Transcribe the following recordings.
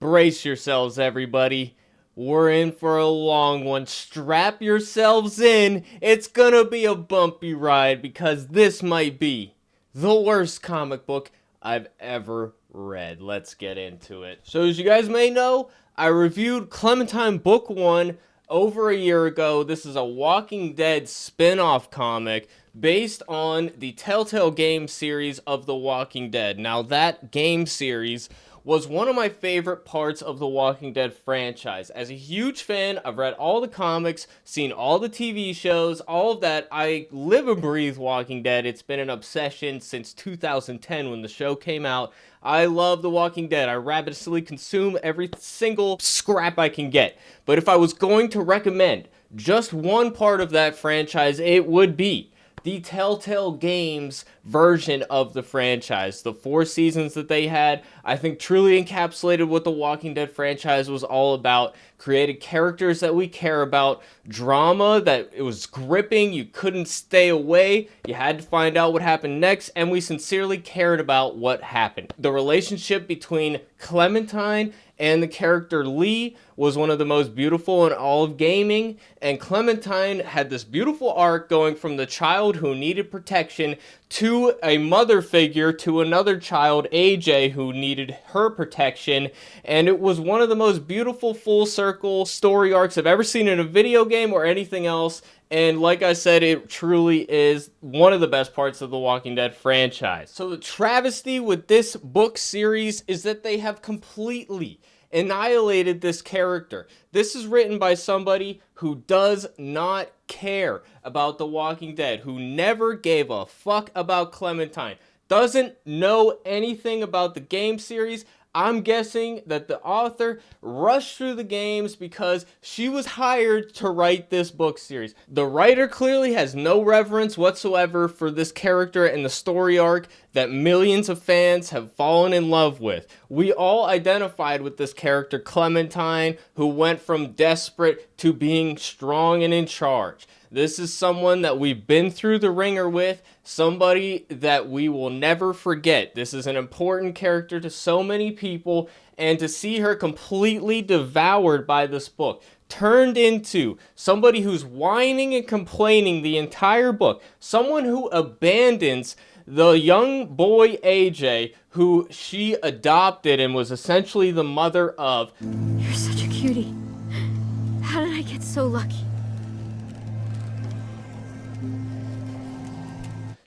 Brace yourselves, everybody. We're in for a long one. Strap yourselves in. It's gonna be a bumpy ride because this might be the worst comic book I've ever read. Let's get into it. So as you guys may know, I reviewed Clementine Book 1 over a year ago. This is a Walking Dead spin-off comic based on the Telltale game series of The Walking Dead. Now that game series was one of my favorite parts of the Walking Dead franchise. As a huge fan, I've read all the comics, seen all the TV shows, all of that. I live and breathe Walking Dead. It's been an obsession since 2010 when the show came out. I love The Walking Dead. I ravenously consume every single scrap I can get. But if I was going to recommend just one part of that franchise, it would be the Telltale Games version of the franchise. The 4 seasons that they had, I think, truly encapsulated what the Walking Dead franchise was all about. Created characters that we care about, drama that it was gripping, you couldn't stay away, you had to find out what happened next, and we sincerely cared about what happened. The relationship between Clementine and the character Lee was one of the most beautiful in all of gaming, and Clementine had this beautiful arc going from the child who needed protection to a mother figure to another child, AJ, who needed her protection, and it was one of the most beautiful full circle story arcs I've ever seen in a video game or anything else. And like I said, it truly is one of the best parts of the Walking Dead franchise. So the travesty with this book series is that they have completely annihilated this character. This is written by somebody who does not care about the Walking Dead, who never gave a fuck about Clementine, doesn't know anything about the game series. I'm guessing that the author rushed through the games because she was hired to write this book series. The writer clearly has no reverence whatsoever for this character and the story arc that millions of fans have fallen in love with. We all identified with this character, Clementine, who went from desperate to being strong and in charge. This is someone that we've been through the ringer with, somebody that we will never forget. This is an important character to so many people, and to see her completely devoured by this book, turned into somebody who's whining and complaining the entire book, someone who abandons the young boy AJ, who she adopted and was essentially the mother of. You're such a cutie. How did I get so lucky?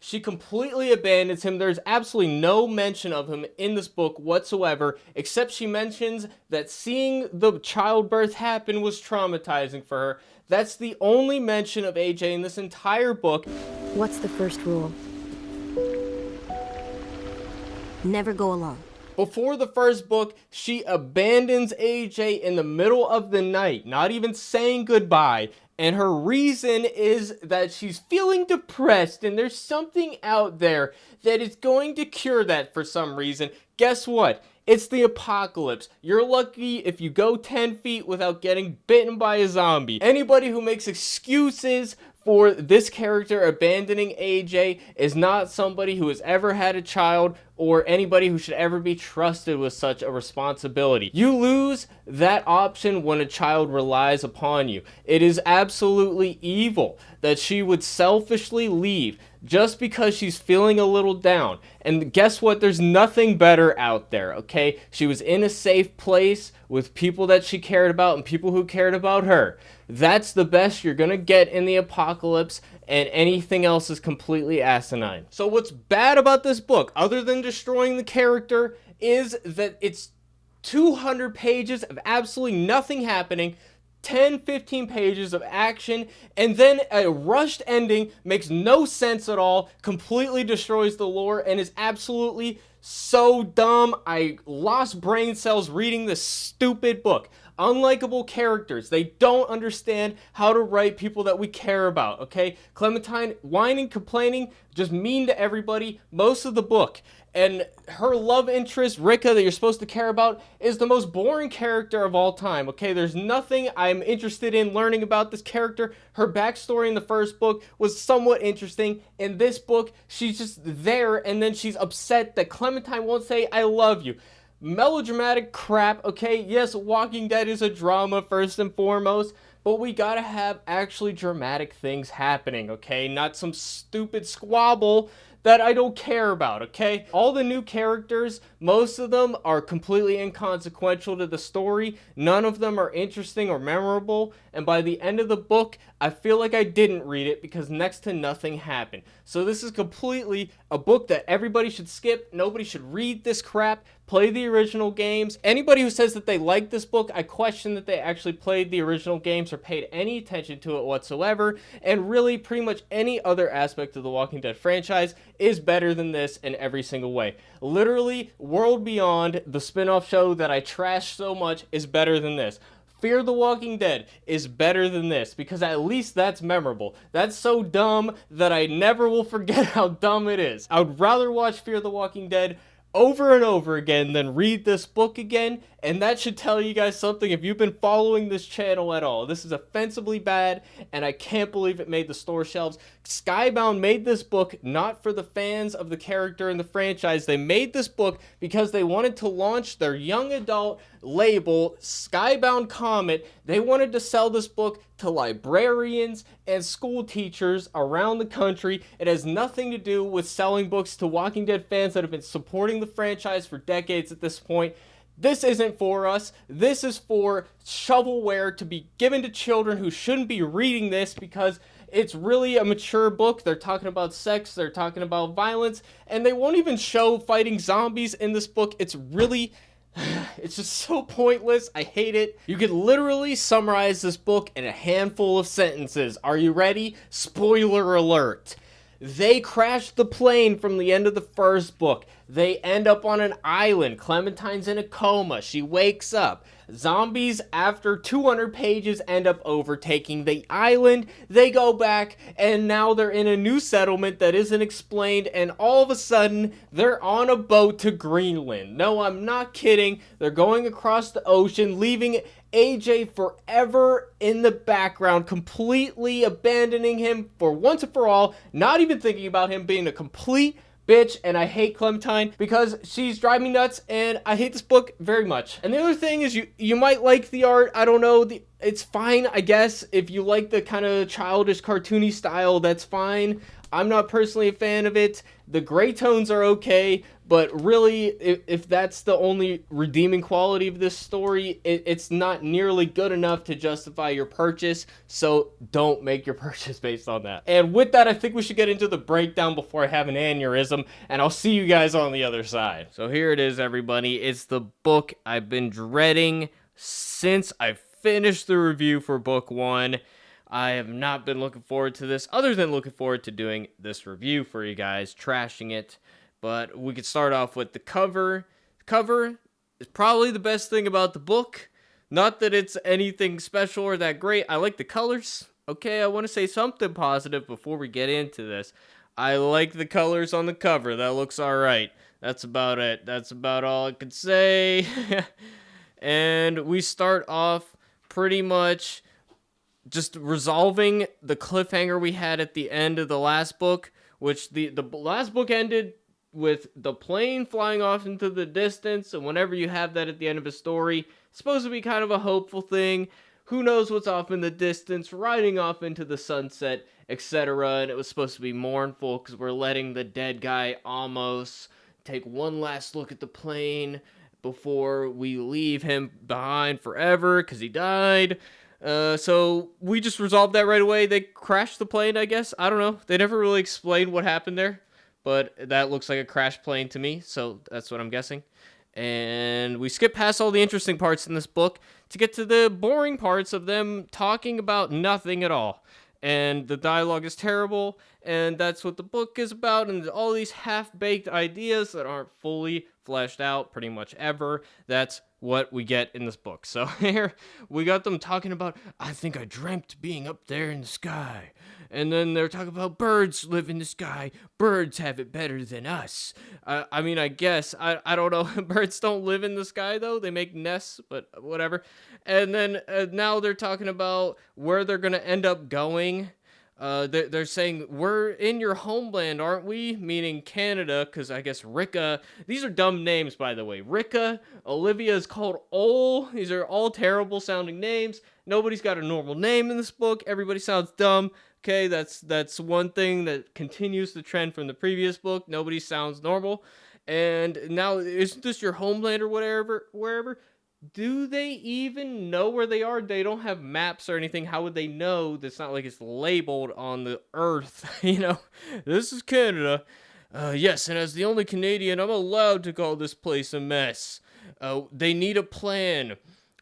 She completely abandons him. There's absolutely no mention of him in this book whatsoever, except she mentions that seeing the childbirth happen was traumatizing for her. That's the only mention of AJ in this entire book. What's the first rule? Never go alone. Before the first book, she abandons AJ in the middle of the night, not even saying goodbye. And her reason is that she's feeling depressed and there's something out there that is going to cure that for some reason. Guess what? It's the apocalypse. You're lucky if you go 10 feet without getting bitten by a zombie. Anybody who makes excuses for this character abandoning AJ is not somebody who has ever had a child or anybody who should ever be trusted with such a responsibility. You lose that option when a child relies upon you. It is absolutely evil that she would selfishly leave just because she's feeling a little down. And guess what? There's nothing better out there, okay? She was in a safe place with people that she cared about and people who cared about her. That's the best you're gonna get in the apocalypse, and anything else is completely asinine. So what's bad about this book, other than destroying the character, is that it's 200 pages of absolutely nothing happening, 10-15 pages of action, and then a rushed ending, makes no sense at all, completely destroys the lore, and is absolutely so dumb. I lost brain cells reading this stupid book. Unlikable characters. They don't understand how to write people that we care about, okay? Clementine whining, complaining, just mean to everybody most of the book. And her love interest, Rika, that you're supposed to care about, is the most boring character of all time, okay? There's nothing I'm interested in learning about this character. Her backstory in the first book was somewhat interesting. In this book, she's just there, and then she's upset that Clementine won't say, "I love you." melodramatic crap, okay? Yes, Walking Dead is a drama first and foremost, but we gotta have actually dramatic things happening, okay? Not some stupid squabble that I don't care about, okay? All the new characters, most of them are completely inconsequential to the story. None of them are interesting or memorable, and by the end of the book, I feel like I didn't read it because next to nothing happened. So this is completely a book that everybody should skip. Nobody should read this crap. Play the original games. Anybody who says that they like this book, I question that they actually played the original games or paid any attention to it whatsoever. And really, pretty much any other aspect of the Walking Dead franchise is better than this in every single way. Literally, World Beyond, the spin-off show that I trashed so much, is better than this. Fear the Walking Dead is better than this because at least that's memorable. That's so dumb that I never will forget how dumb it is. I would rather watch Fear the Walking Dead over and over again than read this book again, and that should tell you guys something if you've been following this channel at all. This is offensively bad, and I can't believe it made the store shelves. Skybound made this book not for the fans of the character in the franchise. They made this book because they wanted to launch their young adult label, Skybound Comet. They wanted to sell this book to librarians and school teachers around the country. It has nothing to do with selling books to Walking Dead fans that have been supporting the franchise for decades at this point. This isn't for us. This is for shovelware to be given to children who shouldn't be reading this because it's really a mature book. They're talking about sex, they're talking about violence, and they won't even show fighting zombies in this book. It's just so pointless. I hate it. You could literally summarize this book in a handful of sentences. Are you ready? Spoiler alert. They crash the plane from the end of the first book. They end up on an island. Clementine's in a coma. She wakes up. Zombies, after 200 pages, end up overtaking the island. They go back, and now they're in a new settlement that isn't explained, and all of a sudden, they're on a boat to Greenland. No, I'm not kidding. They're going across the ocean, leaving AJ forever in the background, completely abandoning him for once and for all, not even thinking about him, being a complete bitch. And I hate Clementine because she's driving me nuts, and I hate this book very much. And the other thing is you might like the art. I don't know, it's fine, I guess. If you like the kind of childish cartoony style, that's fine. I'm not personally a fan of it. The gray tones are okay, but really, if that's the only redeeming quality of this story, it's not nearly good enough to justify your purchase, so don't make your purchase based on that. And with that, I think we should get into the breakdown before I have an aneurysm, and I'll see you guys on the other side. So here it is, everybody. It's the book I've been dreading since I finished the review for book 1. I have not been looking forward to this, other than looking forward to doing this review for you guys, trashing it. But we could start off with the cover. The cover is probably the best thing about the book. Not that it's anything special or that great. I like the colors. Okay, I want to say something positive before we get into this. I like the colors on the cover. That looks alright. That's about it. That's about all I could say. And we start off pretty much just resolving the cliffhanger we had at the end of the last book, which the last book ended with the plane flying off into the distance, and whenever you have that at the end of a story, it's supposed to be kind of a hopeful thing. Who knows what's off in the distance, riding off into the sunset, etc. And it was supposed to be mournful because we're letting the dead guy Amos take one last look at the plane before we leave him behind forever because he died. So we just resolved that right away. They crashed the plane, I guess. I don't know. They never really explained what happened there, but that looks like a crashed plane to me, so that's what I'm guessing. And we skip past all the interesting parts in this book to get to the boring parts of them talking about nothing at all. And the dialogue is terrible, and that's what the book is about, and all these half-baked ideas that aren't fully fleshed out pretty much ever. That's what we get in this book. So here we got them talking about, I think I dreamt being up there in the sky. And then they're talking about birds live in the sky. Birds have it better than us. I mean, I guess. I don't know. Birds don't live in the sky, though. They make nests, but whatever. And then now they're talking about where they're going to end up going. they're saying, we're in your homeland, aren't we? Meaning Canada, because I guess Rika, these are dumb names, by the way. Rika, Olivia is called Ol. These are all terrible sounding names. Nobody's got a normal name in this book. Everybody sounds dumb. Okay, that's one thing that continues the trend from the previous book. Nobody sounds normal. And now, isn't this your homeland or whatever, wherever? Do they even know where they are? They don't have maps or anything. How would they know? It's not like it's labeled on the earth. This is Canada. Yes, and as the only Canadian, I'm allowed to call this place a mess. They need a plan.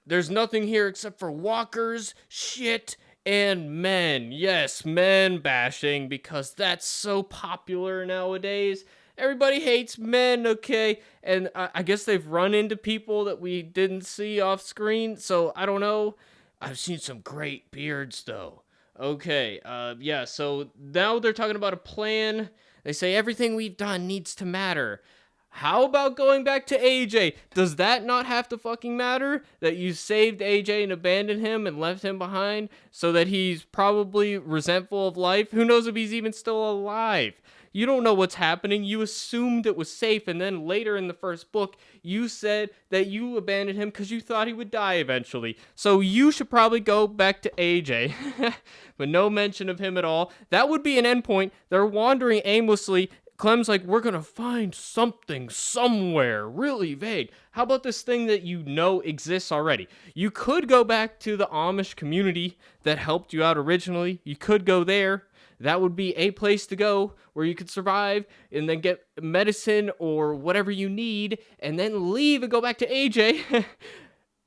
There's nothing here except for walkers, shit, and men. Yes, men bashing, because that's so popular nowadays. Everybody hates men, okay? And I guess they've run into people that we didn't see off screen, so I don't know. I've seen some great beards, though. Okay, yeah, so now they're talking about a plan. They say everything we've done needs to matter. How about going back to AJ? Does that not have to fucking matter? That you saved AJ and abandoned him and left him behind so that he's probably resentful of life? Who knows if he's even still alive? You don't know what's happening. You assumed it was safe, and then later in the first book, you said that you abandoned him because you thought he would die eventually. So you should probably go back to AJ. But no mention of him at all. That would be an endpoint. They're wandering aimlessly. Clem's like, we're gonna find something somewhere, really vague. How about this thing that you know exists already? You could go back to the Amish community that helped you out originally. You could go there. That would be a place to go where you could survive and then get medicine or whatever you need and then leave and go back to AJ.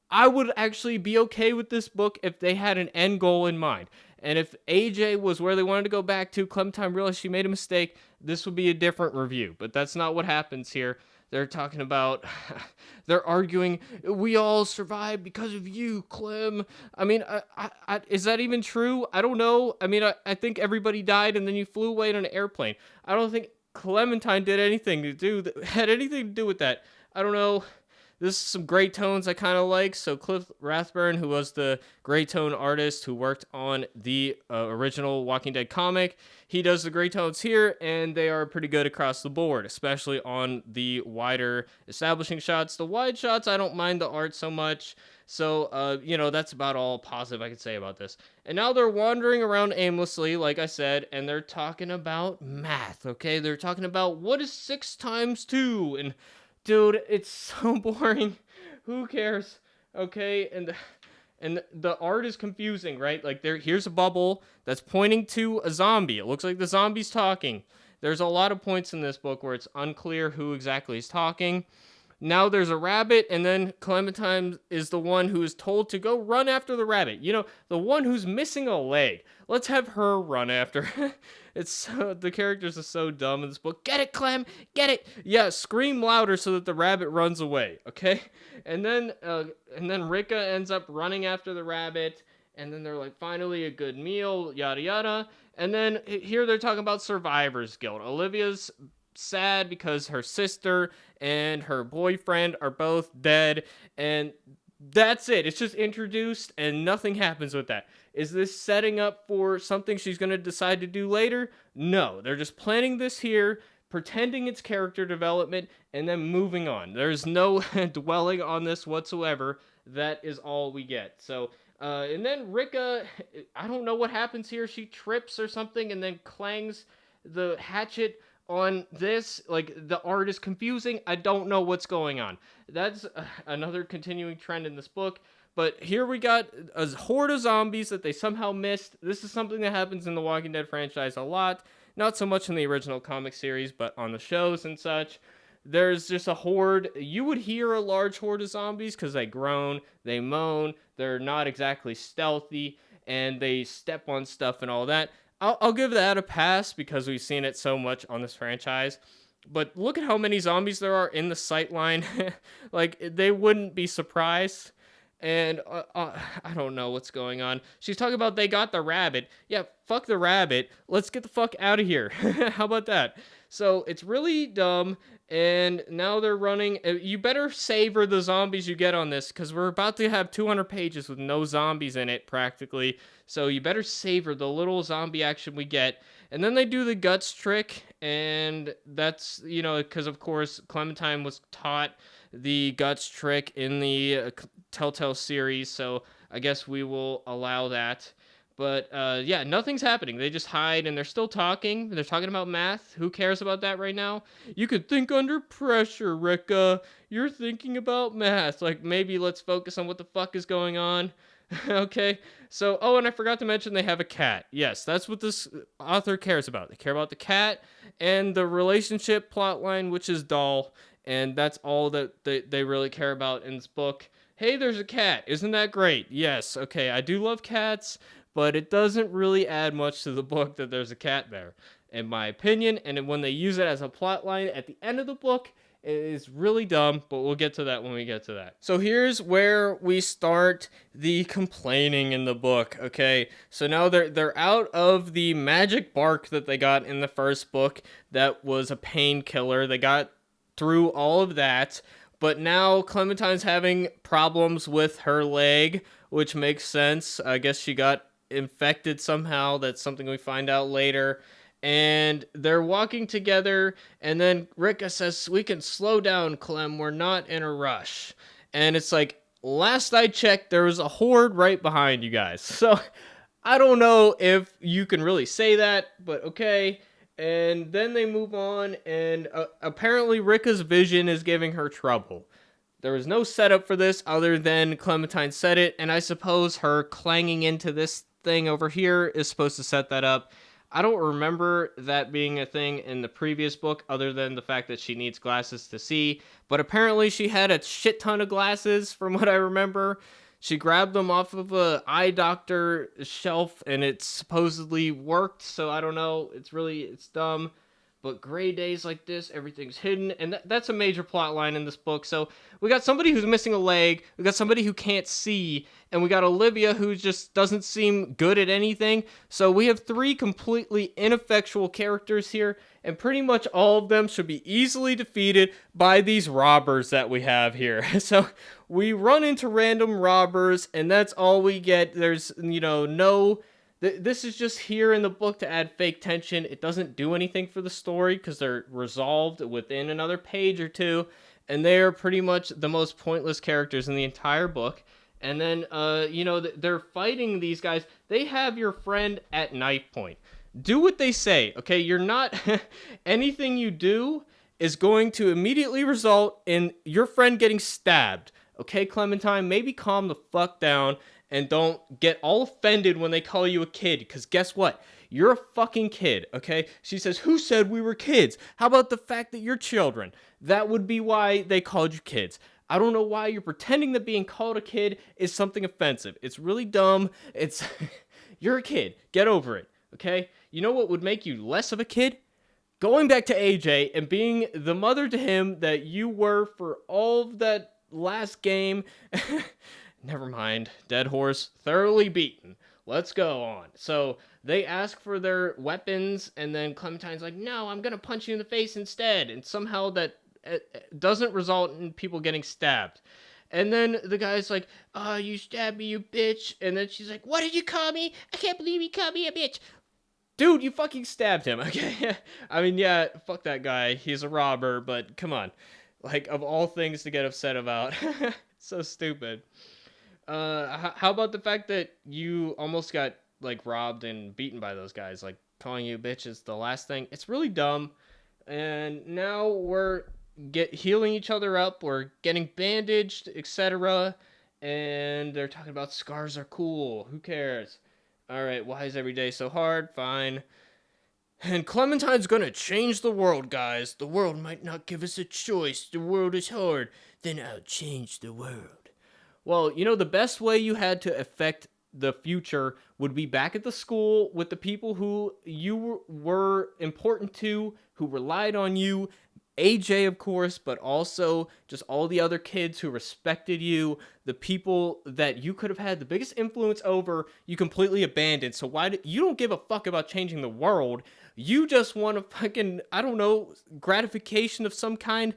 I would actually be okay with this book if they had an end goal in mind. And if AJ was where they wanted to go back to, Clementine realized she made a mistake, this would be a different review. But that's not what happens here. They're talking about, they're arguing, we all survived because of you, Clem. I mean, is that even true? I don't know. I mean, I think everybody died and then you flew away in an airplane. I don't think Clementine did anything had anything to do with that. I don't know. This is some gray tones I kind of like. So Cliff Rathburn, who was the gray tone artist who worked on the original Walking Dead comic, he does the gray tones here, and they are pretty good across the board, especially on the wider establishing shots. The wide shots, I don't mind the art so much. So, that's about all positive I could say about this. And now they're wandering around aimlessly, like I said, and they're talking about math, okay? They're talking about what is 6 times 2, and dude, it's so boring. Who cares? Okay, and the art is confusing, right? Like here's a bubble that's pointing to a zombie. It looks like the zombie's talking. There's a lot of points in this book where it's unclear who exactly is talking. Now there's a rabbit, and then Clementine is the one who is told to go run after the rabbit. The one who's missing a leg. Let's have her run after. The characters are so dumb in this book. Get it, Clem? Get it? Yeah, scream louder so that the rabbit runs away, okay? And then Rika ends up running after the rabbit, and then they're like, finally a good meal, yada yada. And then here they're talking about survivor's guilt. Olivia's sad because her sister and her boyfriend are both dead, and that's it. It's just introduced and nothing happens with that. Is this setting up for something she's going to decide to do later? No, they're just planning this here, pretending it's character development, and then moving on. There's no dwelling on this whatsoever. That is all we get. So and then Rika, I don't know what happens here. She trips or something and then clangs the hatchet on this. Like, the art is confusing. I don't know what's going on. That's another continuing trend in this book. But here we got a horde of zombies that they somehow missed. This is something that happens in the Walking Dead franchise a lot. Not so much in the original comic series, but on the shows and such. There's just a horde. You would hear a large horde of zombies because they groan, they moan, they're not exactly stealthy, and they step on stuff and all that. I'll give that a pass because we've seen it so much on this franchise. But look at how many zombies there are in the sight line. Like, they wouldn't be surprised. And I don't know what's going on. She's talking about they got the rabbit. Yeah, fuck the rabbit. Let's get the fuck out of here. How about that? So it's really dumb. And now they're running. You better savor the zombies you get on this, because we're about to have 200 pages with no zombies in it, practically. So you better savor the little zombie action we get. And then they do the guts trick, and that's, because of course Clementine was taught the guts trick in the Telltale series, so I guess we will allow that. But yeah, nothing's happening. They just hide and they're still talking. They're talking about math. Who cares about that right now? You could think under pressure, Ricka. You're thinking about math. Like, maybe let's focus on what the fuck is going on. Okay, so, oh, and I forgot to mention they have a cat. Yes, that's what this author cares about. They care about the cat and the relationship plotline, which is dull, and that's all that they really care about in this book. Hey, there's a cat. Isn't that great? Yes, okay, I do love cats, but it doesn't really add much to the book that there's a cat there, in my opinion, and when they use it as a plotline at the end of the book, it is really dumb, but we'll get to that when we get to that. So here's where we start the complaining in the book, okay? So now they're out of the magic bark that they got in the first book that was a painkiller. They got through all of that, but now Clementine's having problems with her leg, which makes sense. I guess she got infected somehow. That's something we find out later. And they're walking together, and then Ricka says, "We can slow down, Clem, we're not in a rush." And it's like, last I checked, there was a horde right behind you guys. So, I don't know if you can really say that, but okay. And then they move on, and apparently Ricka's vision is giving her trouble. There was no setup for this other than Clementine said it, and I suppose her clanging into this thing over here is supposed to set that up. I don't remember that being a thing in the previous book other than the fact that she needs glasses to see, but apparently she had a shit ton of glasses from what I remember. She grabbed them off of a eye doctor shelf and it supposedly worked, so I don't know, it's dumb. But gray days like this, everything's hidden, and that's a major plot line in this book. So we got somebody who's missing a leg, we got somebody who can't see, and we got Olivia who just doesn't seem good at anything. So we have three completely ineffectual characters here, and pretty much all of them should be easily defeated by these robbers that we have here. So we run into random robbers, and that's all we get. There's, no... This is just here in the book to add fake tension. It doesn't do anything for the story because they're resolved within another page or two. And they're pretty much the most pointless characters in the entire book. And then, they're fighting these guys. They have your friend at knife point. Do what they say, okay? You're not... anything you do is going to immediately result in your friend getting stabbed. Okay, Clementine? Maybe calm the fuck down. And don't get all offended when they call you a kid, because guess what? You're a fucking kid, okay? She says, "Who said we were kids? How about the fact that you're children?" That would be why they called you kids. I don't know why you're pretending that being called a kid is something offensive. It's really dumb. It's... You're a kid. Get over it, okay? You know what would make you less of a kid? Going back to AJ and being the mother to him that you were for all of that last game... Never mind. Dead horse, thoroughly beaten. Let's go on. So they ask for their weapons, and then Clementine's like, "No, I'm gonna punch you in the face instead." And somehow that doesn't result in people getting stabbed. And then the guy's like, "Oh, you stabbed me, you bitch." And then she's like, "What did you call me? I can't believe you called me a bitch." Dude, you fucking stabbed him, okay? I mean, yeah, fuck that guy. He's a robber, but come on. Like, of all things to get upset about. So stupid. How about the fact that you almost got, like, robbed and beaten by those guys? Like, calling you a bitch is the last thing. It's really dumb. And now we're healing each other up. We're getting bandaged, etc. And they're talking about scars are cool. Who cares? Alright, why is every day so hard? Fine. And Clementine's gonna change the world, guys. The world might not give us a choice. The world is hard. Then I'll change the world. Well, the best way you had to affect the future would be back at the school with the people who you were important to, who relied on you, AJ, of course, but also just all the other kids who respected you, the people that you could have had the biggest influence over, you completely abandoned. So you don't give a fuck about changing the world. You just want a fucking, I don't know, gratification of some kind.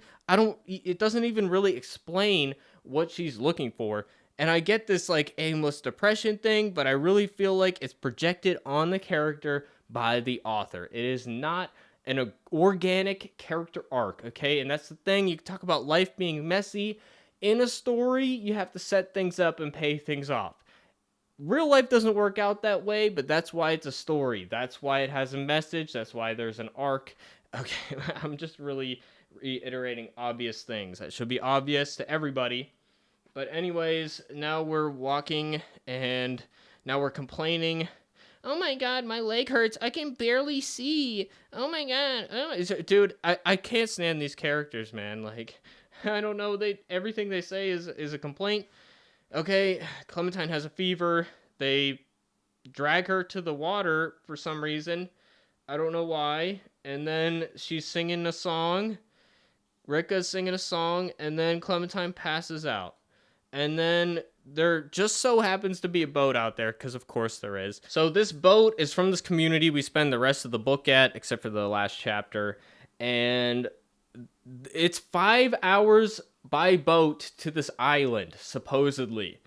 It doesn't even really explain what she's looking for. And I get this like aimless depression thing, but I really feel like it's projected on the character by the author. It is not an organic character arc, okay? And that's the thing. You talk about life being messy. In a story, you have to set things up and pay things off. Real life doesn't work out that way, but that's why it's a story. That's why it has a message. That's why there's an arc. Okay, I'm just really reiterating obvious things that should be obvious to everybody. But anyways, now we're walking and now we're complaining. Oh my god, my leg hurts. I can barely see. Oh my god. Dude, I can't stand these characters, man. Like, I don't know. Everything they say is a complaint. Okay, Clementine has a fever. They drag her to the water for some reason. I don't know why. And then she's singing a song. Rika's singing a song, and then Clementine passes out. And then there just so happens to be a boat out there, because of course there is. So this boat is from this community we spend the rest of the book at, except for the last chapter. And it's 5 hours by boat to this island, supposedly.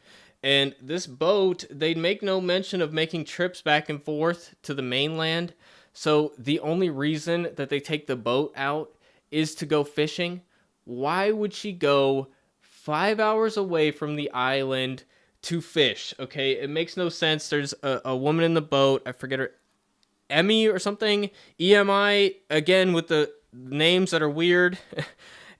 And this boat, they make no mention of making trips back and forth to the mainland. So the only reason that they take the boat out is to go fishing. Why would she go 5 hours away from the island to fish? Okay, it makes no sense. There's a woman in the boat. I forget her. Emmy or something. EMI, again, with the names that are weird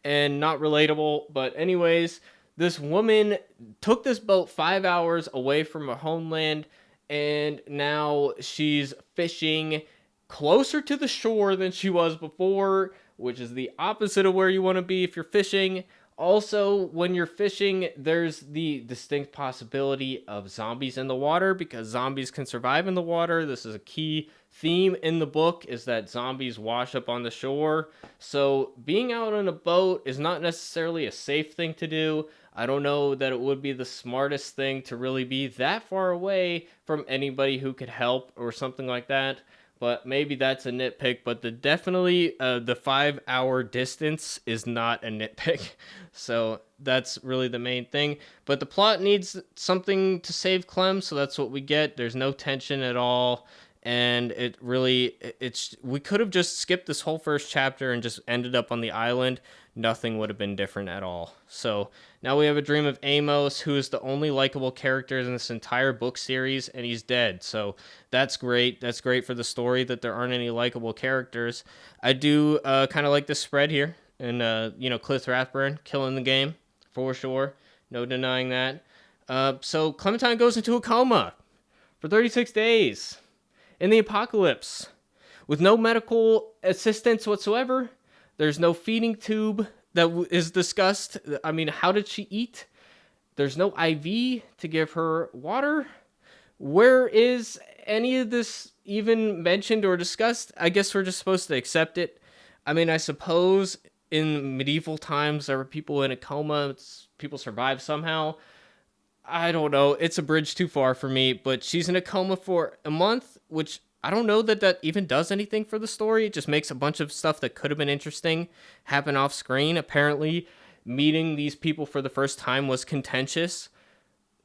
and not relatable. But anyways, this woman took this boat 5 hours away from her homeland, and now she's fishing closer to the shore than she was before, which is the opposite of where you want to be if you're fishing. Also, when you're fishing, there's the distinct possibility of zombies in the water, because zombies can survive in the water. This is a key theme in the book, is that zombies wash up on the shore. So being out on a boat is not necessarily a safe thing to do. I don't know that it would be the smartest thing to really be that far away from anybody who could help or something like that. But maybe that's a nitpick, but the 5 hour distance is not a nitpick. So that's really the main thing. But the plot needs something to save Clem, so that's what we get. There's no tension at all. And we could have just skipped this whole first chapter and just ended up on the island. Nothing would have been different at all. So now we have a dream of Amos, who is the only likable character in this entire book series, and he's dead. So that's great. That's great for the story that there aren't any likable characters. I do kind of like this spread here. And, Cliff Rathburn killing the game, for sure. No denying that. So Clementine goes into a coma for 36 days in the apocalypse with no medical assistance whatsoever. There's no feeding tube that is discussed. I mean, how did she eat? There's no IV to give her water. Where is any of this even mentioned or discussed? I guess we're just supposed to accept it. I mean, I suppose in medieval times there were people in a coma. People survived somehow. I don't know. It's a bridge too far for me, but she's in a coma for a month, which I don't know that even does anything for the story. It just makes a bunch of stuff that could have been interesting happen off screen. Apparently, meeting these people for the first time was contentious.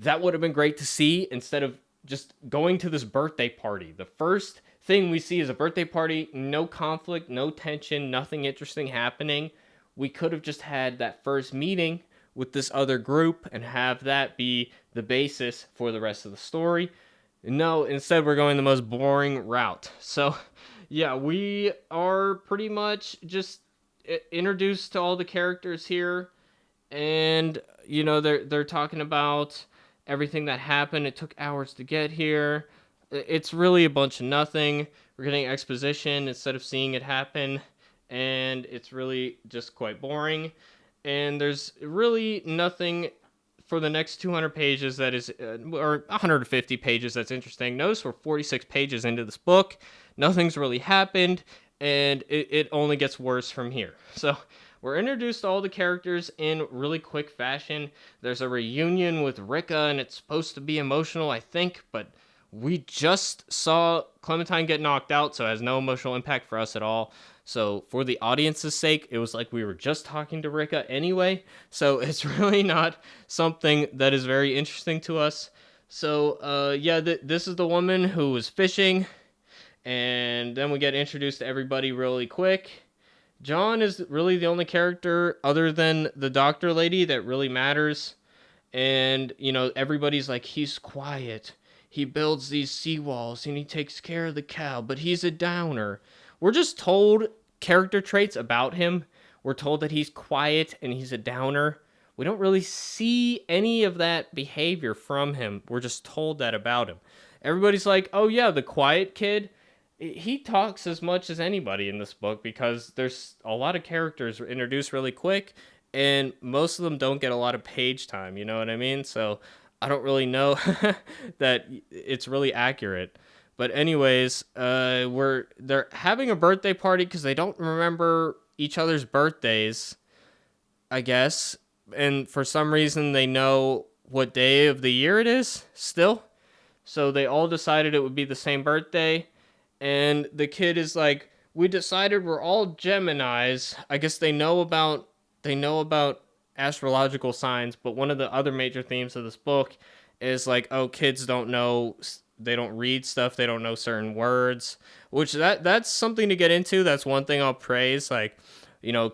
That would have been great to see instead of just going to this birthday party. The first thing we see is a birthday party, no conflict, no tension, nothing interesting happening. We could have just had that first meeting with this other group and have that be the basis for the rest of the story. No, instead we're going the most boring route. So, yeah, we are pretty much just introduced to all the characters here, and they're talking about everything that happened. It took hours to get here. It's really a bunch of nothing. We're getting exposition instead of seeing it happen, and it's really just quite boring. And there's really nothing for the next 200 pages that is, or 150 pages that's interesting. Notice we're 46 pages into this book. Nothing's really happened. and it only gets worse from here. So we're introduced to all the characters in really quick fashion. There's a reunion with Rika, and it's supposed to be emotional, I think, but we just saw Clementine get knocked out, so it has no emotional impact for us at all. So for the audience's sake, it was like we were just talking to Rika anyway. So it's really not something that is very interesting to us. So this is the woman who was fishing, and then we get introduced to everybody really quick. John is really the only character other than the doctor lady that really matters. And, everybody's like, he's quiet. He builds these seawalls and he takes care of the cow, but he's a downer. We're just told character traits about him. We're told that he's quiet and he's a downer. We don't really see any of that behavior from him. We're just told that about him. Everybody's like, oh yeah, the quiet kid. He talks as much as anybody in this book because there's a lot of characters introduced really quick, and most of them don't get a lot of page time, you know what I mean? So I don't really know that it's really accurate. But anyways, they're having a birthday party because they don't remember each other's birthdays, I guess. And for some reason, they know what day of the year it is still. So they all decided it would be the same birthday. And the kid is like, we decided we're all Geminis. I guess they know about astrological signs, but one of the other major themes of this book is like, oh, kids don't know, they don't read stuff, they don't know certain words, which that's something to get into. That's one thing I'll praise. Like,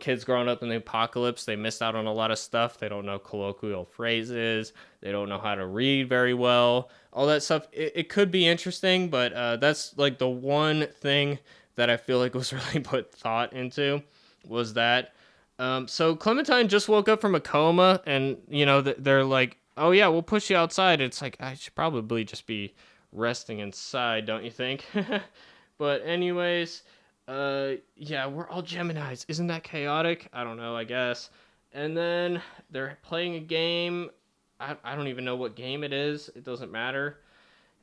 kids growing up in the apocalypse, they missed out on a lot of stuff. They don't know colloquial phrases. They don't know how to read very well. All that stuff. It could be interesting, but that's like the one thing that I feel like was really put thought into was that. So Clementine just woke up from a coma, and, they're like, oh yeah, we'll push you outside. It's like, I should probably just be resting inside, don't you think? But anyways... yeah, we're all Geminis. Isn't that chaotic? I don't know, I guess. And then they're playing a game. I don't even know what game it is. It doesn't matter.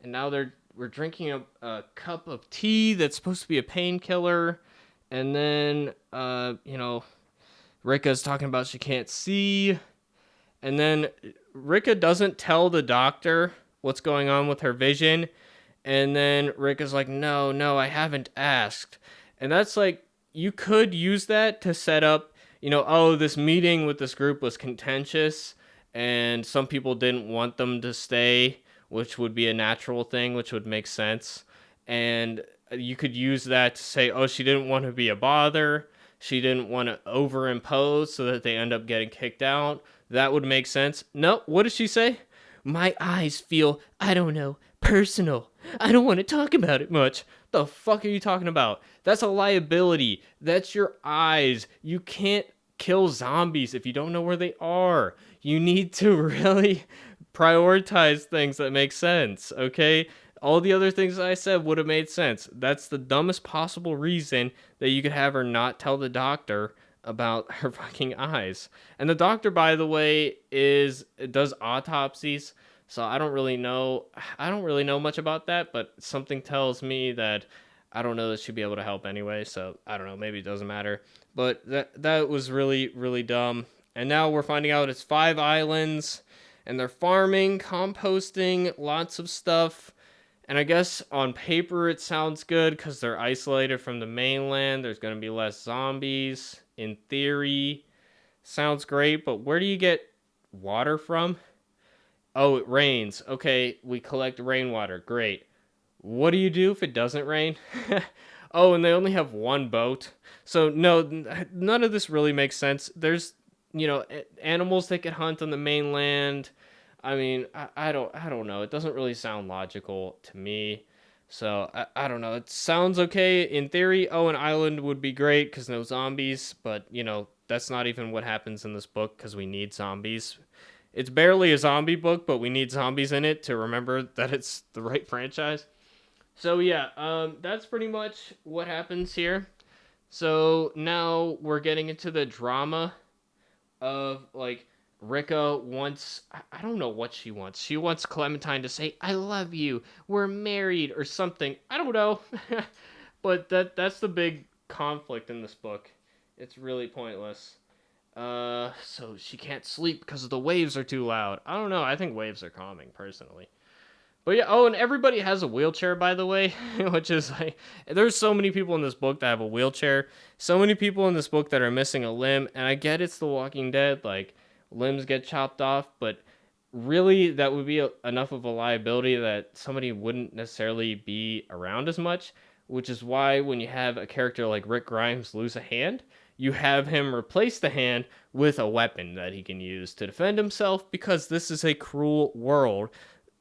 And now we're drinking a cup of tea that's supposed to be a painkiller. And then, Rika's talking about she can't see. And then Rika doesn't tell the doctor what's going on with her vision. And then Rika's like, no, I haven't asked. And that's like, you could use that to set up, oh, this meeting with this group was contentious and some people didn't want them to stay, which would be a natural thing, which would make sense. And you could use that to say, oh, she didn't want to be a bother. She didn't want to overimpose so that they end up getting kicked out. That would make sense. No, what does she say? My eyes feel, I don't know, personal. I don't want to talk about it much. The fuck are you talking about? That's a liability. That's your eyes. You can't kill zombies if you don't know where they are. You need to really prioritize things that make sense, okay? All the other things that I said would have made sense. That's the dumbest possible reason that you could have her not tell the doctor about her fucking eyes. And the doctor, by the way, does autopsies. So I don't really know much about that, but something tells me that I don't know that she'd be able to help anyway. So I don't know, maybe it doesn't matter. But that was really, really dumb. And now we're finding out it's 5 islands, and they're farming, composting, lots of stuff. And I guess on paper it sounds good because they're isolated from the mainland. There's going to be less zombies. In theory, sounds great. But where do you get water from? Oh, it rains. Okay, we collect rainwater. Great. What do you do if it doesn't rain? Oh, and they only have one boat. So no, none of this really makes sense. There's, animals that can hunt on the mainland. I mean, I don't know. It doesn't really sound logical to me. So I don't know. It sounds okay in theory. Oh, an island would be great because no zombies. But, that's not even what happens in this book because we need zombies. It's barely a zombie book, but we need zombies in it to remember that it's the right franchise. So yeah, that's pretty much what happens here. So now we're getting into the drama of, like, Rika wants, I don't know what she wants. She wants Clementine to say, I love you, we're married, or something. I don't know. But that's the big conflict in this book. It's really pointless. So she can't sleep because the waves are too loud. I don't know. I think waves are calming, personally. But yeah, oh, and everybody has a wheelchair, by the way, which is like, there's so many people in this book that have a wheelchair. So many people in this book that are missing a limb. And I get it's The Walking Dead, like, limbs get chopped off, but really that would be enough of a liability that somebody wouldn't necessarily be around as much, which is why when you have a character like Rick Grimes lose a hand, you have him replace the hand with a weapon that he can use to defend himself, because this is a cruel world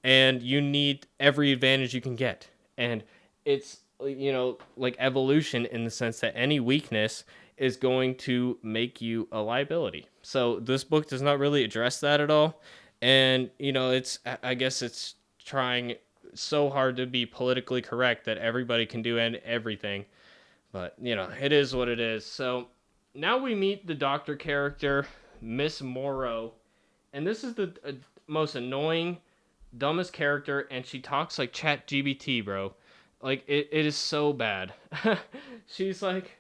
and you need every advantage you can get. And it's, like evolution, in the sense that any weakness is going to make you a liability. So this book does not really address that at all. And, I guess it's trying so hard to be politically correct that everybody can do everything. But, it is what it is. So now we meet the doctor character, Miss Morrow. And this is the most annoying, dumbest character. And she talks like ChatGPT, bro. Like, it is so bad. She's like,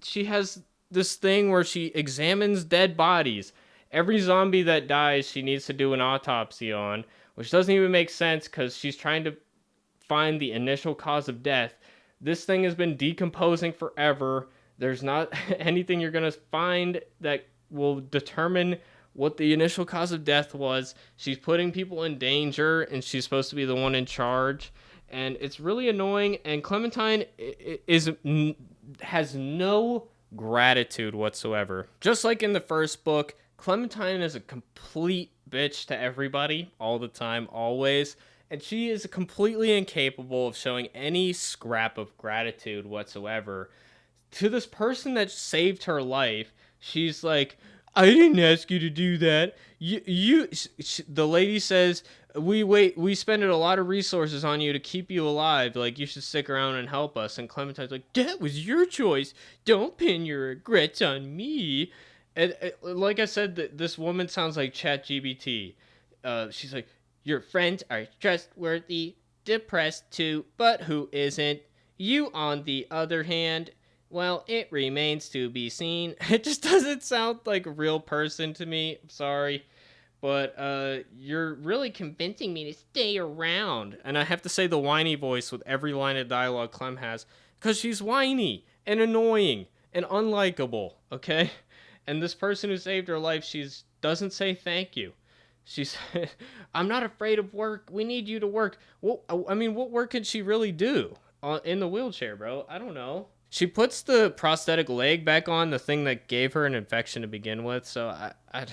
she has this thing where she examines dead bodies. Every zombie that dies, she needs to do an autopsy on, which doesn't even make sense because she's trying to find the initial cause of death. This thing has been decomposing forever. There's not anything you're going to find that will determine what the initial cause of death was. She's putting people in danger, and she's supposed to be the one in charge. And it's really annoying. And Clementine has no gratitude whatsoever. Just like in the first book, Clementine is a complete bitch to everybody all the time, always. And she is completely incapable of showing any scrap of gratitude whatsoever. To this person that saved her life, she's like, I didn't ask you to do that. The lady says, we spent a lot of resources on you to keep you alive. Like, you should stick around and help us. And Clementine's like, that was your choice. Don't pin your regrets on me. And like I said, this woman sounds like ChatGPT. She's like, your friends are trustworthy, depressed too, but who isn't? You, on the other hand, well, it remains to be seen. It just doesn't sound like a real person to me. I'm sorry. But you're really convincing me to stay around. And I have to say the whiny voice with every line of dialogue Clem has, because she's whiny and annoying and unlikable, okay? And this person who saved her life, doesn't say thank you. She said, I'm not afraid of work. We need you to work. Well, I mean, what work could she really do in the wheelchair, bro? I don't know. She puts the prosthetic leg back on, the thing that gave her an infection to begin with. So I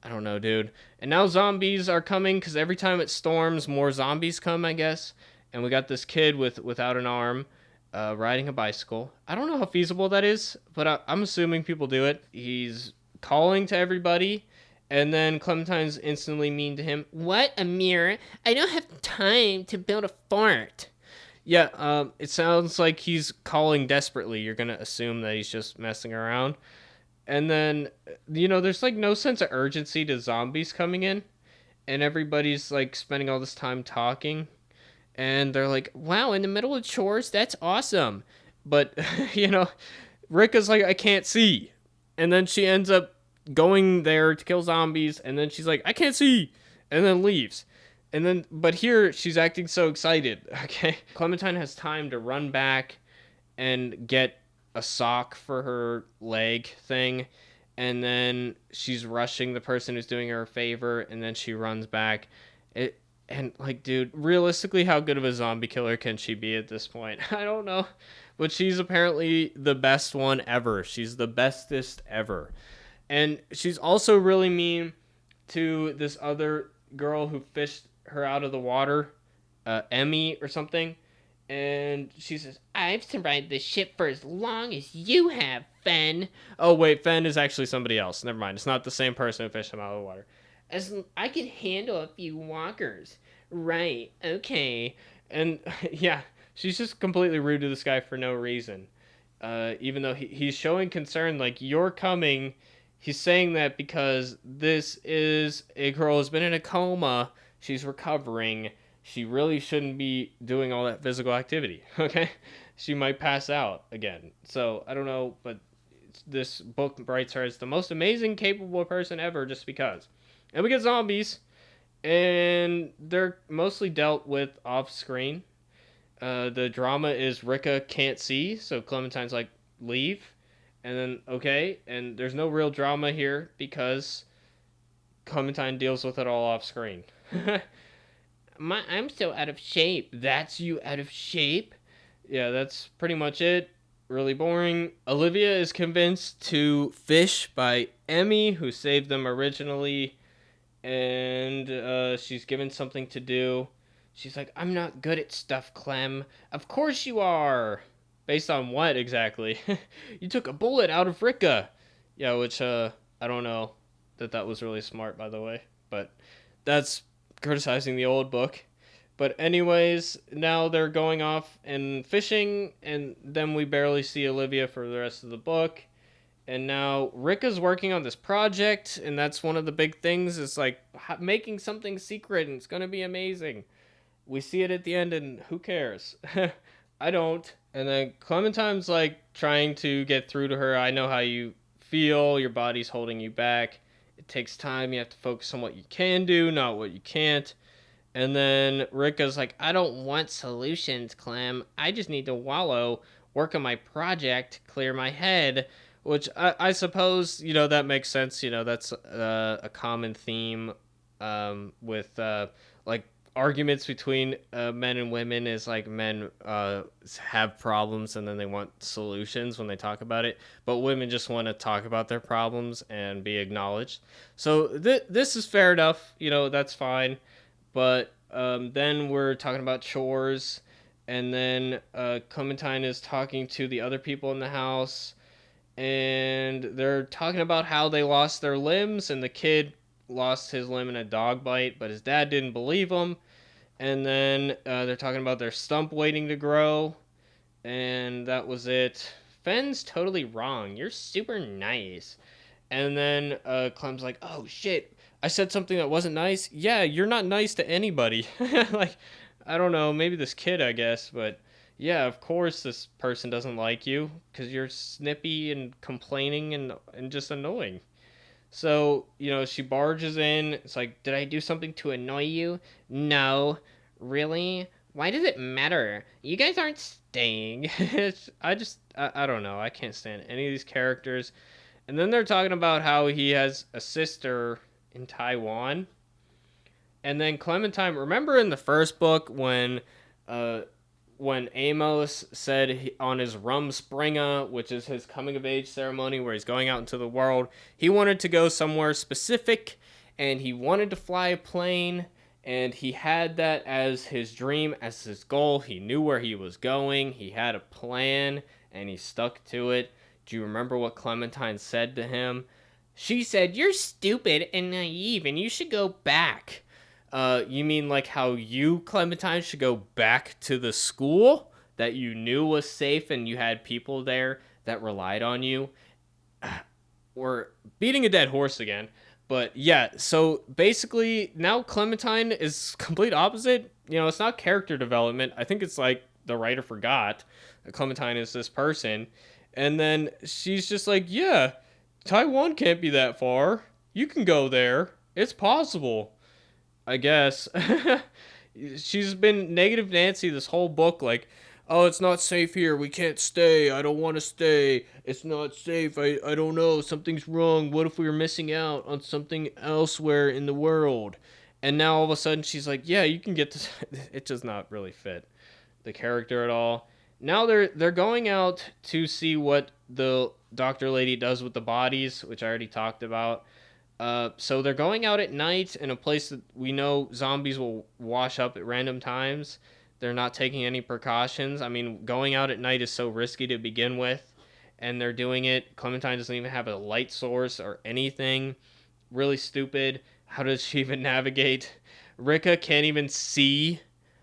don't know, dude. And now zombies are coming, because every time it storms, more zombies come, I guess. And we got this kid without an arm, riding a bicycle. I don't know how feasible that is, but I'm assuming people do it. He's calling to everybody, and then Clementine's instantly mean to him. What, Amir? I don't have time to build a fort. Yeah, it sounds like he's calling desperately. You're going to assume that he's just messing around. And then, there's like no sense of urgency to zombies coming in. And everybody's like spending all this time talking. And they're like, wow, in the middle of chores? That's awesome. But, Rick is like, I can't see. And then she ends up going there to kill zombies. And then she's like, I can't see. And then leaves. And then, but here she's acting so excited, okay? Clementine has time to run back and get a sock for her leg thing. And then she's rushing the person who's doing her a favor. And then she runs back. And like, dude, realistically, how good of a zombie killer can she be at this point? I don't know. But she's apparently the best one ever. She's the bestest ever. And she's also really mean to this other girl who fished her out of the water, Emmy or something. And she says, I've survived the ship for as long as you have, Fen. Oh, wait, Fen is actually somebody else. Never mind. It's not the same person who fished him out of the water. I can handle a few walkers. Right, okay. And, yeah, she's just completely rude to this guy for no reason. Even though he's showing concern, like, you're coming. He's saying that because this is a girl who's been in a coma. She's recovering. She really shouldn't be doing all that physical activity, okay? she might pass out again. So I don't know, but this book writes her as the most amazing, capable person ever, just because. And we get zombies, and they're mostly dealt with off screen. The drama is Rika can't see, so Clementine's like, leave. And then, okay, and there's no real drama here because Clementine deals with it all off screen. I'm so out of shape. That's you out of shape? Yeah, that's pretty much it. Really boring. Olivia is convinced to fish by Emmy, who saved them originally, and she's given something to do. She's like, I'm not good at stuff, Clem. Of course you are. Based on what exactly? You took a bullet out of Rika. Yeah, which I don't know that was really smart, by the way. But that's criticizing the old book. But anyways, now they're going off and fishing, and then we barely see Olivia for the rest of the book. And now Rika's working on this project, and that's one of the big things. Is like making something secret, and it's gonna be amazing. We see it at the end, and who cares? I don't. And then Clementine's like trying to get through to her. I know how you feel. Your body's holding you back. It takes time. You have to focus on what you can do, not what you can't. And then Rika's like, I don't want solutions, Clem. I just need to wallow, work on my project, clear my head. Which I suppose, that makes sense. That's a common theme with like arguments between men and women is like men have problems and then they want solutions when they talk about it. But women just want to talk about their problems and be acknowledged. So this is fair enough. That's fine. But then we're talking about chores, and then Clementine is talking to the other people in the house, and they're talking about how they lost their limbs, and the kid lost his limb in a dog bite, but his dad didn't believe him. And then they're talking about their stump waiting to grow, and that was it. Fenn's totally wrong. You're super nice. And then Clem's like, oh shit, I said something that wasn't nice. Yeah, you're not nice to anybody. Like, I don't know, maybe this kid, I guess, but yeah, of course this person doesn't like you because you're snippy and complaining and just annoying. So, she barges in. It's like, did I do something to annoy you? No. Really? Why does it matter? You guys aren't staying. I don't know. I can't stand any of these characters. And then they're talking about how he has a sister in Taiwan. And then Clementine, remember in the first book when Amos said on his Rumspringa, which is his coming of age ceremony where he's going out into the world, he wanted to go somewhere specific and he wanted to fly a plane, and he had that as his dream, as his goal. He knew where he was going. He had a plan and he stuck to it. Do you remember what Clementine said to him? She said, "You're stupid and naive and you should go back." You mean like how you, Clementine, should go back to the school that you knew was safe and you had people there that relied on you? We're beating a dead horse again. But yeah, so basically now Clementine is complete opposite. It's not character development. I think it's like the writer forgot that Clementine is this person. And then she's just like, yeah, Taiwan can't be that far. You can go there. It's possible. I guess. She's been negative Nancy this whole book, like, oh, it's not safe here. We can't stay. I don't want to stay. It's not safe. I don't know. Something's wrong. What if we were missing out on something elsewhere in the world? And now all of a sudden she's like, yeah, you can get this. It does not really fit the character at all. Now they're going out to see what the doctor lady does with the bodies, which I already talked about. So they're going out at night in a place that we know zombies will wash up at random times. They're not taking any precautions. I mean, going out at night is so risky to begin with, and they're doing it. Clementine doesn't even have a light source or anything. Really stupid. How does she even navigate? Rika can't even see,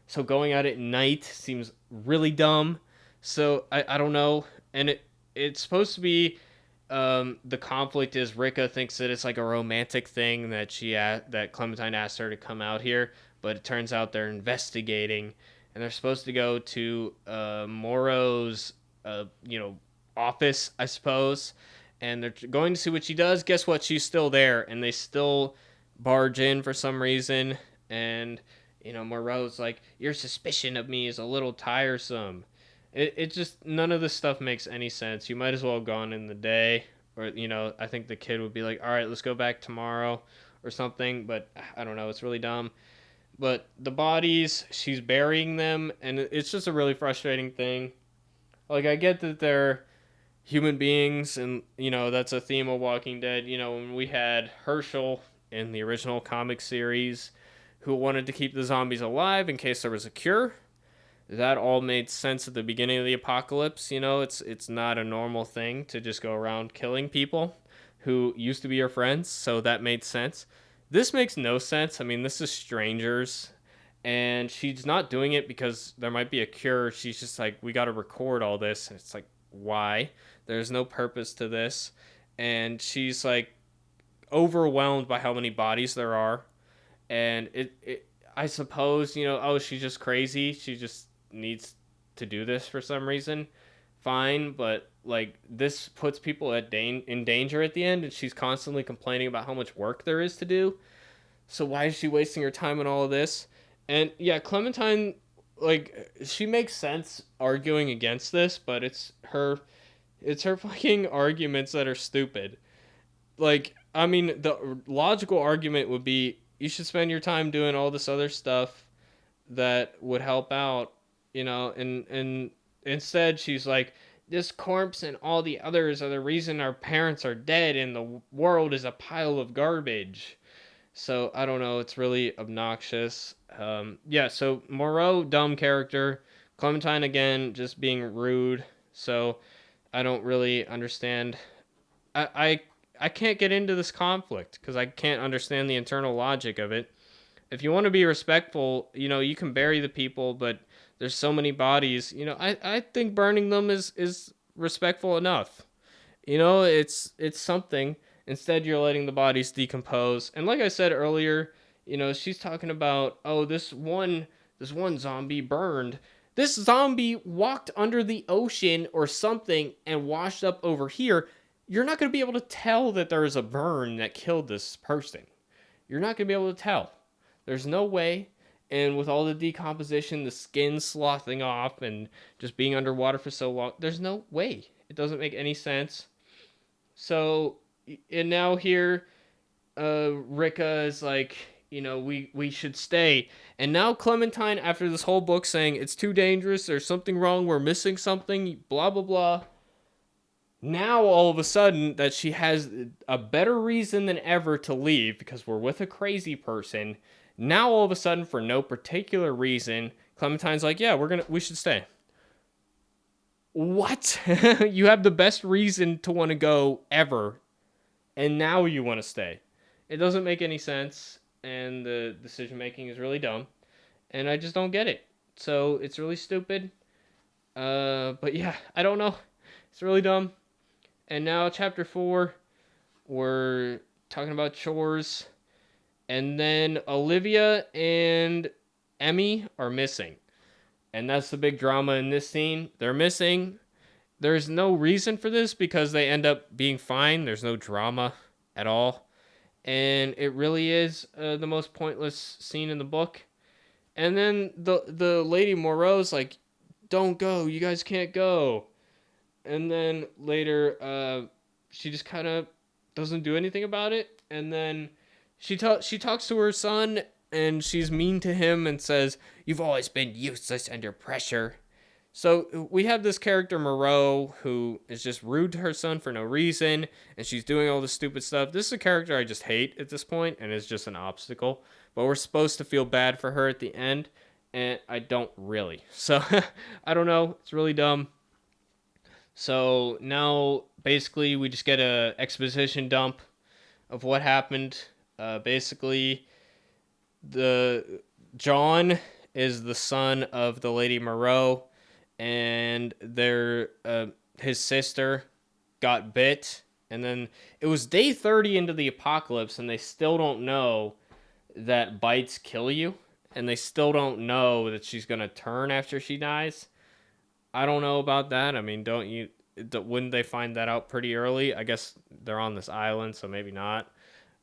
so going out at night seems really dumb. So I don't know. And it's supposed to be the conflict is Rika thinks that it's like a romantic thing that that Clementine asked her to come out here, but it turns out they're investigating, and they're supposed to go to Moro's, office, I suppose, and they're going to see what she does. Guess what? She's still there, and they still barge in for some reason, and Moreau's like, your suspicion of me is a little tiresome. It just, none of this stuff makes any sense. You might as well have gone in the day, or I think the kid would be like, all right, let's go back tomorrow or something, but I don't know, it's really dumb. But the bodies, she's burying them, and it's just a really frustrating thing. Like, I get that they're human beings, and that's a theme of Walking Dead. When we had Herschel in the original comic series, who wanted to keep the zombies alive in case there was a cure, that all made sense at the beginning of the apocalypse. It's not a normal thing to just go around killing people who used to be your friends, so that made sense. This makes no sense. I mean, this is strangers, and she's not doing it because there might be a cure. She's just like, we got to record all this. And it's like, why? There's no purpose to this. And she's like overwhelmed by how many bodies there are. And I suppose, oh, she's just crazy. She just needs to do this for some reason. Fine, but like, this puts people in danger at the end, and she's constantly complaining about how much work there is to do. So why is she wasting her time on all of this? And yeah, Clementine, like, she makes sense arguing against this, but it's her fucking arguments that are stupid. Like, I mean, the logical argument would be, you should spend your time doing all this other stuff that would help out, and instead she's like, this corpse and all the others are the reason our parents are dead and the world is a pile of garbage. So I don't know, it's really obnoxious. So Moreau, dumb character. Clementine, again, just being rude. So I don't really understand. I can't get into this conflict because I can't understand the internal logic of it. If you want to be respectful, you can bury the people, but there's so many bodies. I think burning them is respectful enough. It's something. Instead, you're letting the bodies decompose. And like I said earlier, she's talking about, oh, this one zombie burned. This zombie walked under the ocean or something and washed up over here. You're not going to be able to tell that there is a burn that killed this person. You're not going to be able to tell. There's no way. And with all the decomposition, the skin sloughing off, and just being underwater for so long, there's no way. It doesn't make any sense. So, and now here, Rika is like, we should stay. And now Clementine, after this whole book saying it's too dangerous, there's something wrong, we're missing something, blah, blah, blah. Now, all of a sudden, that she has a better reason than ever to leave because we're with a crazy person. Now, all of a sudden, for no particular reason, Clementine's like, yeah, we should stay. What? You have the best reason to want to go ever, and now you want to stay. It doesn't make any sense, and the decision making is really dumb, and I just don't get it. So, it's really stupid. But yeah, I don't know. It's really dumb. And now, chapter 4, we're talking about chores. And then Olivia and Emmy are missing. And that's the big drama in this scene. They're missing. There's no reason for this because they end up being fine. There's no drama at all. And it really is the most pointless scene in the book. And then the lady Moreau's like, don't go. You guys can't go. And then later, she just kind of doesn't do anything about it. And then she talks to her son, and she's mean to him and says, you've always been useless under pressure. So we have this character, Moreau, who is just rude to her son for no reason, and she's doing all this stupid stuff. This is a character I just hate at this point, and is just an obstacle. But we're supposed to feel bad for her at the end, and I don't really. So, I don't know. It's really dumb. So now, basically, we just get a exposition dump of what happened. Basically, John is the son of the Lady Moreau, and his sister got bit, and then it was day 30 into the apocalypse, and they still don't know that bites kill you. and they still don't know that she's gonna turn after she dies. I don't know about that. I mean, wouldn't they find that out pretty early? I guess they're on this island, so maybe not.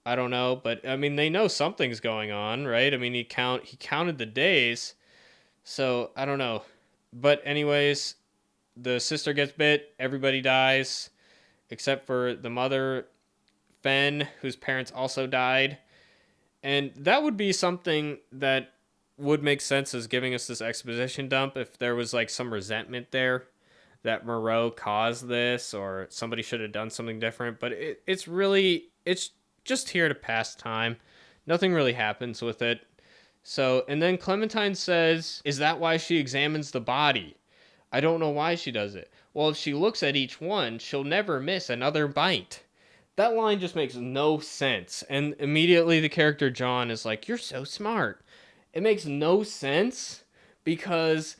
I don't know, but I mean, they know something's going on, right? I mean, he counted the days, so I don't know. But anyways, the sister gets bit, everybody dies except for the mother, Fen, whose parents also died. And that would be something that would make sense as giving us this exposition dump if there was like some resentment there that Moreau caused this or somebody should have done something different. But it's just here to pass time. Nothing really happens with it. So, and then Clementine says, is that why she examines the body? I don't know why she does it. Well, if she looks at each one, she'll never miss another bite. That line just makes no sense. And immediately the character John is like, you're so smart. It makes no sense because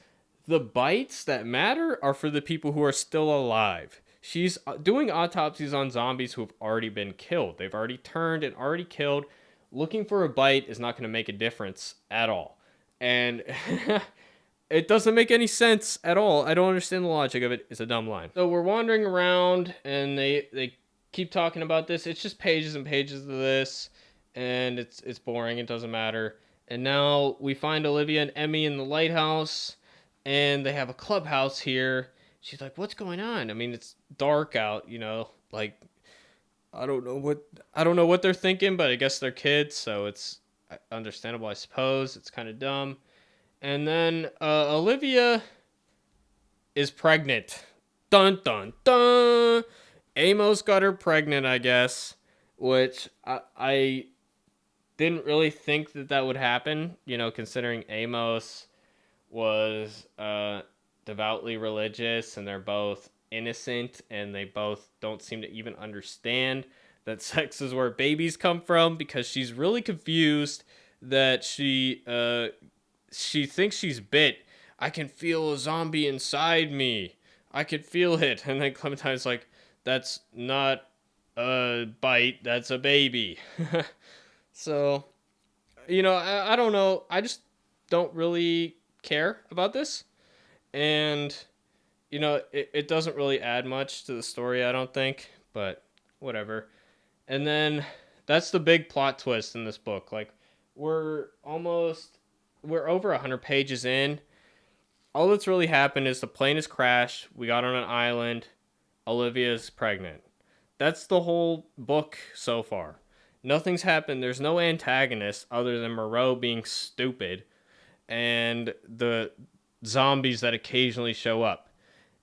the bites that matter are for the people who are still alive. She's doing autopsies on zombies who have already been killed. They've already turned and already killed. Looking for a bite is not going to make a difference at all. And it doesn't make any sense at all. I don't understand the logic of it. It's a dumb line. So we're wandering around and they keep talking about this. It's just pages and pages of this, and it's boring. It doesn't matter. And now we find Olivia and Emmy in the lighthouse, and they have a clubhouse here. She's like, "What's going on?" I mean, it's dark out, like I don't know what they're thinking, but I guess they're kids, so it's understandable, I suppose. It's kind of dumb. And then Olivia is pregnant. Dun dun dun. Amos got her pregnant, I guess, which I didn't really think that would happen, considering Amos was devoutly religious and they're both innocent and they both don't seem to even understand that sex is where babies come from, because she's really confused that she thinks she's bit. I can feel a zombie inside me. I can feel it. And then Clementine's like, that's not a bite, that's a baby. So, I don't know. I just don't really care about this. And, it doesn't really add much to the story, I don't think. But whatever. And then that's the big plot twist in this book. Like, we're over 100 pages in. All that's really happened is the plane has crashed. We got on an island. Olivia's pregnant. That's the whole book so far. Nothing's happened. There's no antagonist other than Moreau being stupid and the zombies that occasionally show up.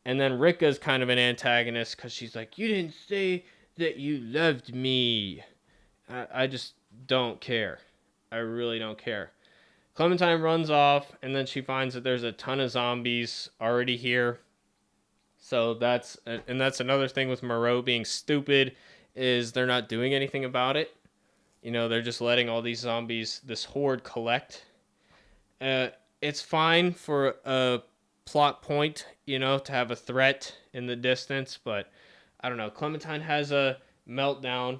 And then Rika's kind of an antagonist because she's like, you didn't say that you loved me. I just don't care. I really don't care. Clementine runs off, and then she finds that there's a ton of zombies already here. So that's another thing with Moreau being stupid, is they're not doing anything about it. They're just letting all these zombies, this horde, collect. It's fine for a plot point, to have a threat in the distance, but I don't know. Clementine has a meltdown.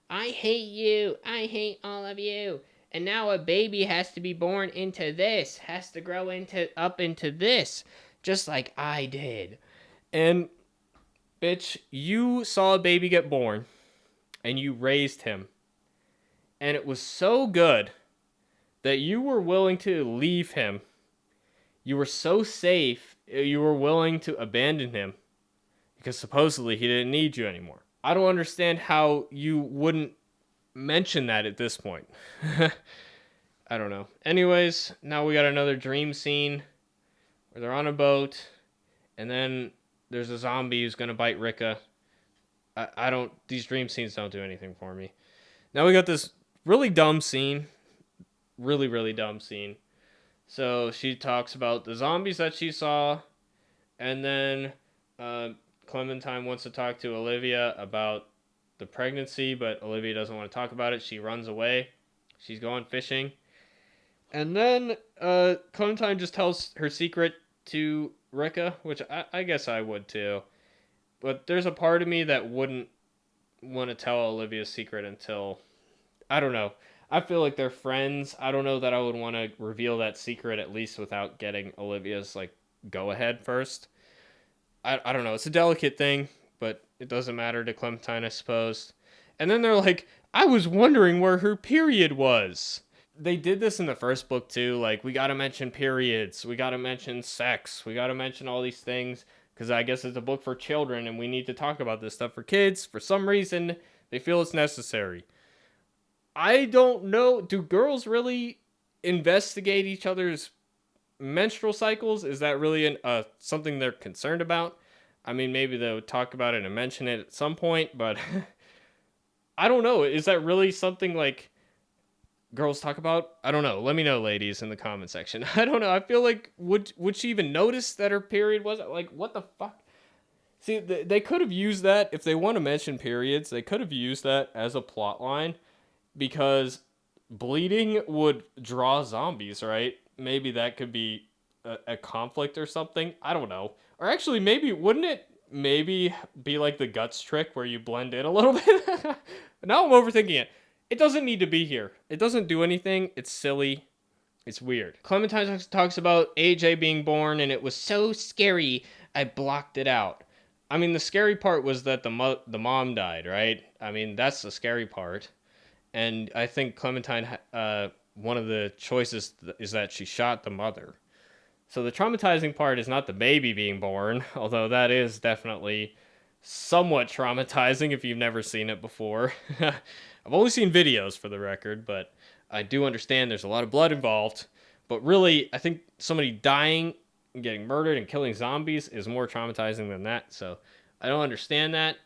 I hate you. I hate all of you. And now a baby has to be born into this, has to grow up into this, just like I did. And, bitch, you saw a baby get born, and you raised him. And it was so good that you were willing to leave him. You were so safe, you were willing to abandon him, because supposedly he didn't need you anymore. I don't understand how you wouldn't mention that at this point. I don't know. Anyways, now we got another dream scene where they're on a boat, and then there's a zombie who's gonna bite Rika. These dream scenes don't do anything for me. Now we got this really dumb scene. Really, really dumb scene. So she talks about the zombies that she saw, and then Clementine wants to talk to Olivia about the pregnancy, but Olivia doesn't want to talk about it. She runs away. She's going fishing. And then Clementine just tells her secret to Rika, which I guess I would too. But there's a part of me that wouldn't want to tell Olivia's secret until, I don't know. I feel like they're friends. I don't know that I would want to reveal that secret, at least without getting Olivia's, like, go-ahead first. I don't know. It's a delicate thing, but it doesn't matter to Clementine, I suppose. And then they're like, I was wondering where her period was. They did this in the first book, too. Like, we gotta mention periods. We gotta mention sex. We gotta mention all these things. Because I guess it's a book for children, and we need to talk about this stuff for kids. For some reason, they feel it's necessary. I don't know. Do girls really investigate each other's menstrual cycles? Is that really something they're concerned about? I mean, maybe they'll talk about it and mention it at some point, but I don't know. Is that really something like girls talk about? I don't know. Let me know, ladies, in the comment section. I don't know. I feel like would she even notice that her period was like, what the fuck? See, they could have used that if they want to mention periods. They could have used that as a plot line because bleeding would draw zombies, right? Maybe that could be a conflict or something. I don't know. Or actually, maybe wouldn't it maybe be like the guts trick where you blend in a little bit? Now I'm overthinking it. It doesn't need to be here. It doesn't do anything. It's silly. It's weird. Clementine talks about AJ being born and it was so scary I blocked it out. I mean, the scary part was that the mom died, right? I mean, that's the scary part. And I think Clementine, one of the choices is that she shot the mother. So the traumatizing part is not the baby being born, although that is definitely somewhat traumatizing if you've never seen it before. I've only seen videos for the record, but I do understand there's a lot of blood involved. But really, I think somebody dying and getting murdered and killing zombies is more traumatizing than that. So I don't understand that.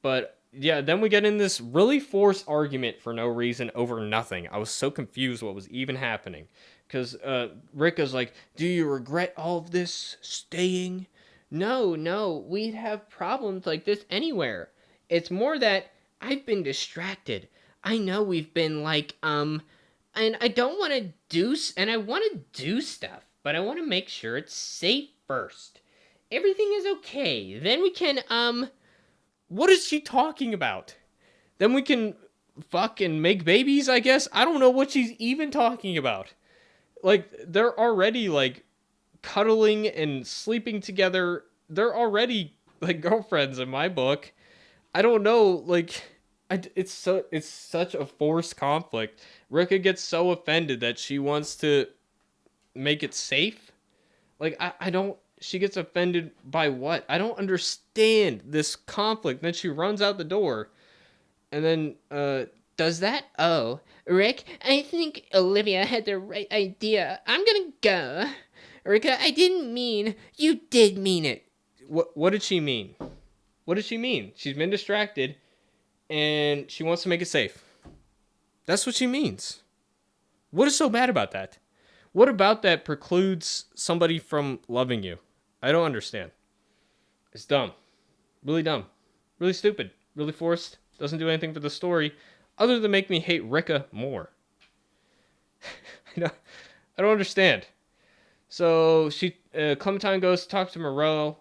But yeah, then we get in this really forced argument for no reason over nothing. I was so confused what was even happening. Because Rika's like, do you regret all of this staying? No, we'd have problems like this anywhere. It's more that I've been distracted. I know we've been like, and I don't want to and I want to do stuff, but I want to make sure it's safe first. Everything is okay. Then we can, what is she talking about? Then we can fuck and make babies, I guess? I don't know what she's even talking about. Like, they're already, like, cuddling and sleeping together. They're already, like, girlfriends in my book. I don't know, like, it's such a forced conflict. Rika gets so offended that she wants to make it safe. Like, I don't, she gets offended by what? I don't understand this conflict. Then she runs out the door. And then, does that? Oh, Rick, I think Olivia had the right idea. I'm gonna go. Rika, I didn't mean. You did mean it. What did she mean? What did she mean? She's been distracted, and she wants to make it safe. That's what she means. What is so bad about that? What about that precludes somebody from loving you? I don't understand. It's dumb. Really dumb. Really stupid. Really forced. Doesn't do anything for the story other than make me hate Rika more. I don't understand. So Clementine goes to talk to Moreau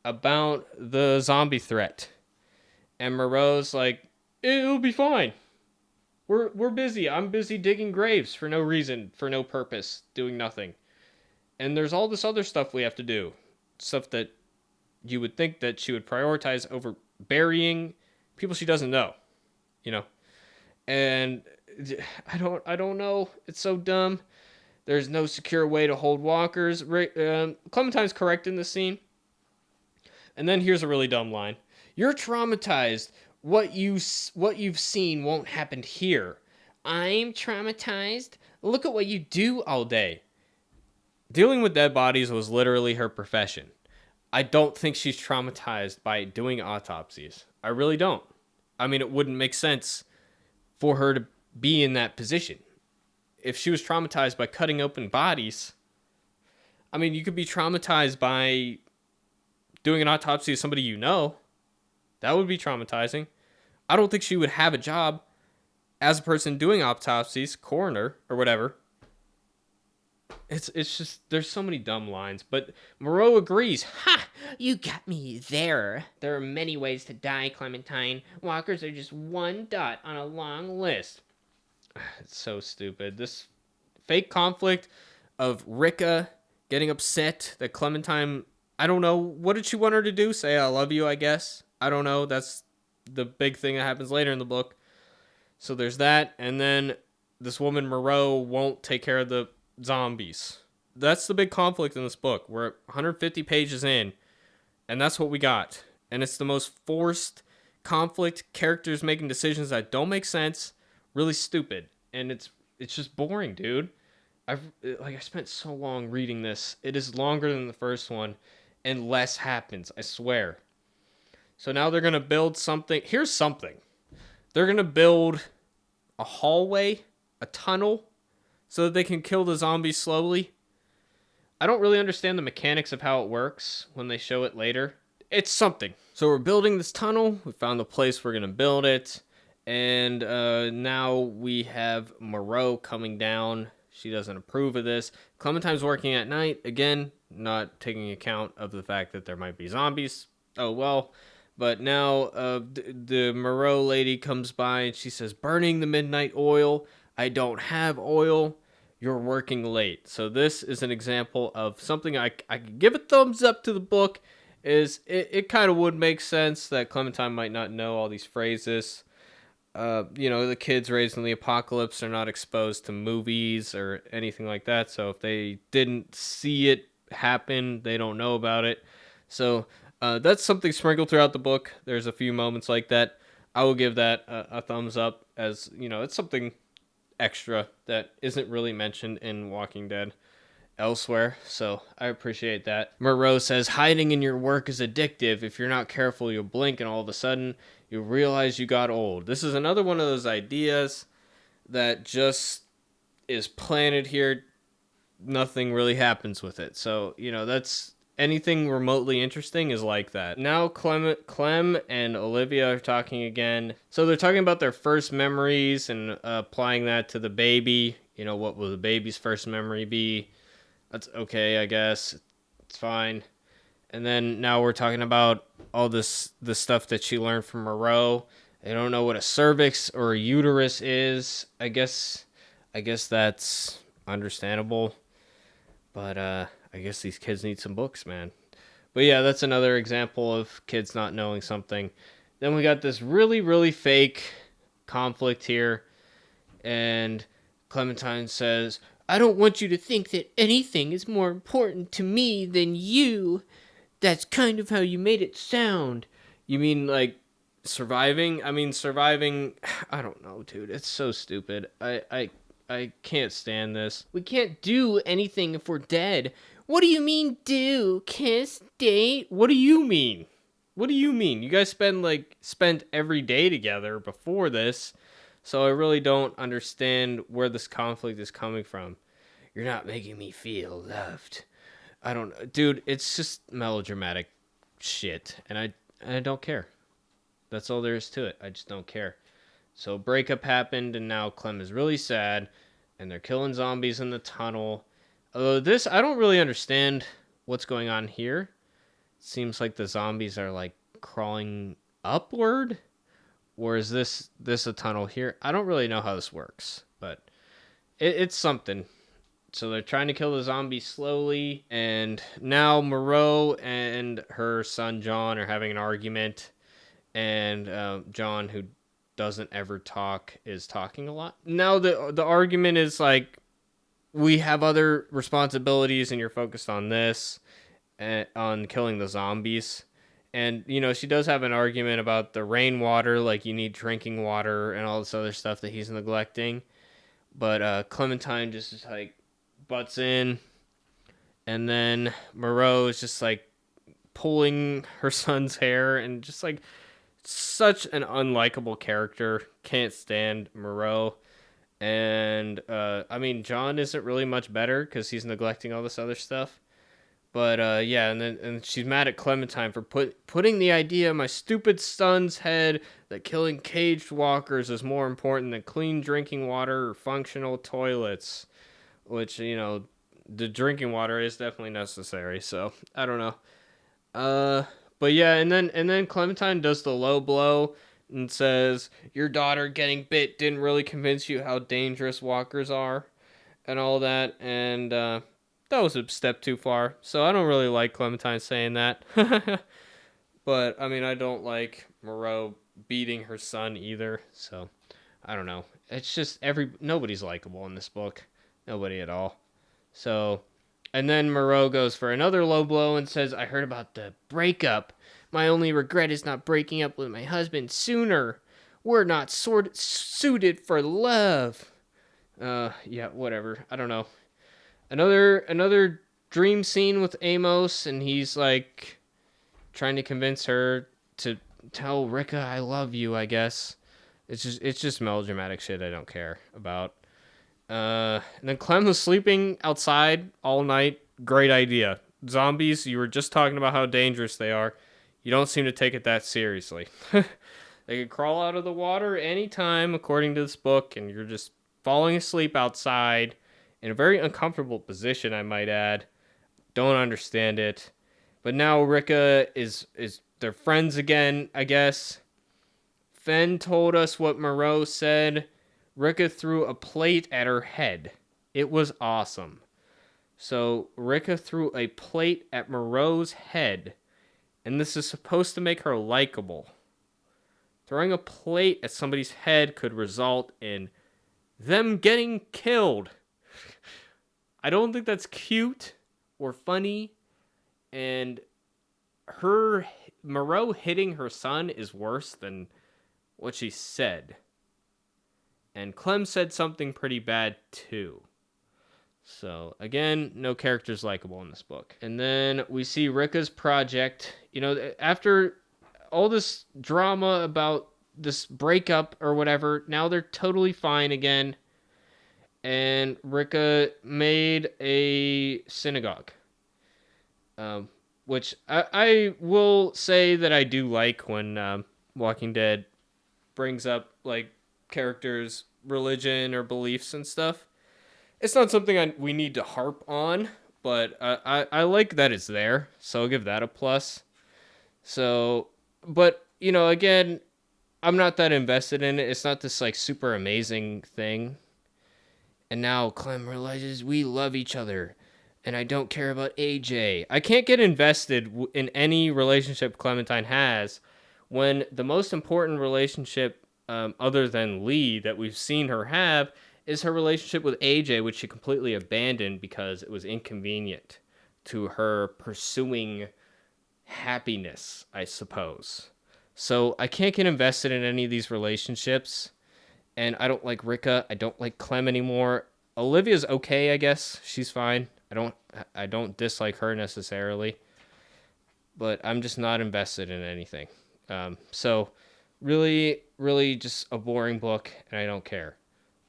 about the zombie threat. And Moreau's like, it'll be fine. We're busy. I'm busy digging graves for no reason, for no purpose, doing nothing. And there's all this other stuff we have to do. Stuff that you would think that she would prioritize over burying people she doesn't know. You know? And I don't know. It's so dumb. There's no secure way to hold walkers. Clementine's correct in this scene. And then here's a really dumb line. You're traumatized. What you've seen won't happen here. I'm traumatized. Look at what you do all day. Dealing with dead bodies was literally her profession. I don't think she's traumatized by doing autopsies. I really don't. I mean, it wouldn't make sense for her to be in that position. If she was traumatized by cutting open bodies, I mean, you could be traumatized by doing an autopsy of somebody you know. That would be traumatizing. I don't think she would have a job as a person doing autopsies, coroner, or whatever. It's just, there's so many dumb lines, but Moreau agrees. Ha! You got me there. There are many ways to die, Clementine. Walkers are just one dot on a long list. It's so stupid. This fake conflict of Rika getting upset that Clementine, I don't know, what did she want her to do? Say I love you, I guess. I don't know. That's the big thing that happens later in the book. So there's that, and then this woman Moreau won't take care of the zombies. That's the big conflict in this book. We're 150 pages in, and that's what we got. And it's the most forced conflict, characters making decisions that don't make sense, really stupid, and it's just boring, dude. I spent so long reading this. It is longer than the first one, and less happens, I swear. So now they're gonna build something. Here's something. They're gonna build a hallway, a tunnel, so that they can kill the zombies slowly. I don't really understand the mechanics of how it works when they show it later. It's something. So we're building this tunnel. We found the place we're gonna build it, and now we have Moreau coming down. She doesn't approve of this. Clementine's working at night again, not taking account of the fact that there might be zombies. Oh well. But now the Moreau lady comes by and she says, burning the midnight oil. I don't have oil. You're working late. So this is an example of something I could give a thumbs up to the book. Is it kind of would make sense that Clementine might not know all these phrases. The kids raised in the apocalypse are not exposed to movies or anything like that. So if they didn't see it happen, they don't know about it. So that's something sprinkled throughout the book. There's a few moments like that. I will give that a thumbs up, as it's something extra that isn't really mentioned in Walking Dead elsewhere. So I appreciate that. Moreau says, hiding in your work is addictive. If you're not careful, you'll blink and all of a sudden you realize you got old. This is another one of those ideas that just is planted here. Nothing really happens with it. So, that's anything remotely interesting is like that. Now Clem and Olivia are talking again. So they're talking about their first memories and applying that to the baby. What will the baby's first memory be? That's okay, I guess. It's fine. And then now we're talking about all the stuff that she learned from Moreau. They don't know what a cervix or a uterus is. I guess that's understandable. But I guess these kids need some books, man. But yeah, that's another example of kids not knowing something. Then we got this really, really fake conflict here. And Clementine says, I don't want you to think that anything is more important to me than you. That's kind of how you made it sound. You mean like surviving? I mean, surviving, I don't know, dude. It's so stupid. I can't stand this. We can't do anything if we're dead. What do you mean do? Kiss, date? What do you mean? What do you mean? You guys spent every day together before this, so I really don't understand where this conflict is coming from. You're not making me feel loved. I don't know. Dude, it's just melodramatic shit, and I don't care. That's all there is to it. I just don't care. So breakup happened, and now Clem is really sad, and they're killing zombies in the tunnel. Although this, I don't really understand what's going on here. It seems like the zombies are like crawling upward, or is this a tunnel here? I don't really know how this works, but it's something. So they're trying to kill the zombies slowly, and now Moreau and her son John are having an argument, and John, who doesn't ever talk, is talking a lot. Now the argument is like, we have other responsibilities and you're focused on this, on killing the zombies. And she does have an argument about the rainwater, like you need drinking water and all this other stuff that he's neglecting. But Clementine just is like butts in, and then Moreau is just like pulling her son's hair, and just like such an unlikable character. Can't stand Moreau. And I mean, John isn't really much better because he's neglecting all this other stuff. But yeah, and she's mad at Clementine for putting the idea in my stupid son's head that killing caged walkers is more important than clean drinking water or functional toilets. Which, the drinking water is definitely necessary. So I don't know. But yeah, and then Clementine does the low blow and says, your daughter getting bit didn't really convince you how dangerous walkers are and all that. And that was a step too far. So I don't really like Clementine saying that. But, I mean, I don't like Moreau beating her son either. So, I don't know. It's just nobody's likable in this book. Nobody at all. So, and then Moreau goes for another low blow and says, I heard about the breakup. My only regret is not breaking up with my husband sooner. We're not suited for love. Yeah, whatever. I don't know. Another dream scene with Amos, and he's like trying to convince her to tell Rika I love you, I guess. It's just melodramatic shit I don't care about. And then Clem was sleeping outside all night. Great idea. Zombies, you were just talking about how dangerous they are. You don't seem to take it that seriously. They could crawl out of the water anytime, according to this book, and you're just falling asleep outside in a very uncomfortable position, I might add. Don't understand it. But now Rika is they're friends again, I guess. Fen told us what Moreau said. Rika threw a plate at her head. It was awesome. So Rika threw a plate at Moreau's head, and this is supposed to make her likable. Throwing a plate at somebody's head could result in them getting killed. I don't think that's cute or funny. And Moreau hitting her son is worse than what she said. And Clem said something pretty bad too. So, again, no characters likable in this book. And then we see Rika's project. You know, after all this drama about this breakup or whatever, now they're totally fine again. And Rika made a synagogue. Which I will say that I do like when Walking Dead brings up like characters' religion or beliefs and stuff. It's not something we need to harp on, but I like that it's there, so I'll give that a plus. So, but, you know, again, I'm not that invested in it. It's not this like super amazing thing. And now Clem realizes we love each other. And I don't care about AJ. I can't get invested in any relationship Clementine has when the most important relationship, other than Lee, that we've seen her have, is her relationship with AJ, which she completely abandoned because it was inconvenient to her pursuing happiness, I suppose. So I can't get invested in any of these relationships. And I don't like Rika. I don't like Clem anymore. Olivia's okay, I guess. She's fine. I don't dislike her necessarily, but I'm just not invested in anything. So really, really just a boring book, and I don't care.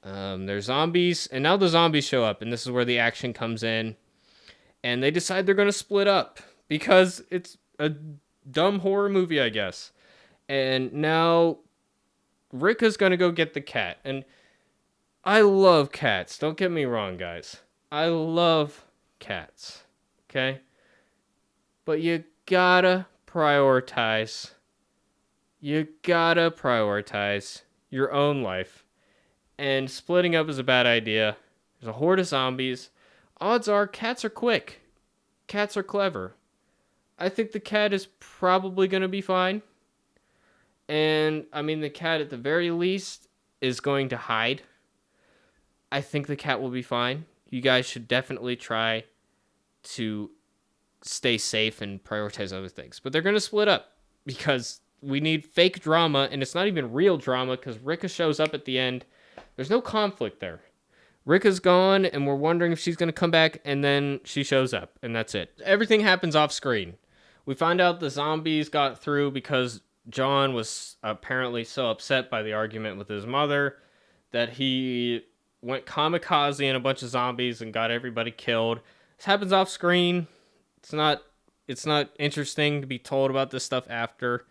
There's zombies, and now the zombies show up, and this is where the action comes in, and they decide they're going to split up because it's a dumb horror movie, I guess. And now Rika's going to go get the cat, and I love cats. Don't get me wrong, guys. I love cats, okay? But you gotta prioritize. You gotta prioritize your own life. And splitting up is a bad idea. There's a horde of zombies. Odds are cats are quick. Cats are clever. I think the cat is probably going to be fine. And, I mean, the cat at the very least is going to hide. I think the cat will be fine. You guys should definitely try to stay safe and prioritize other things. But they're going to split up because we need fake drama, and it's not even real drama because Rika shows up at the end. There's no conflict there. Rika's gone, and we're wondering if she's going to come back, and then she shows up, and that's it. Everything happens off screen. We find out the zombies got through because John was apparently so upset by the argument with his mother that he went kamikaze in a bunch of zombies and got everybody killed. This happens off screen. It's not interesting to be told about this stuff after.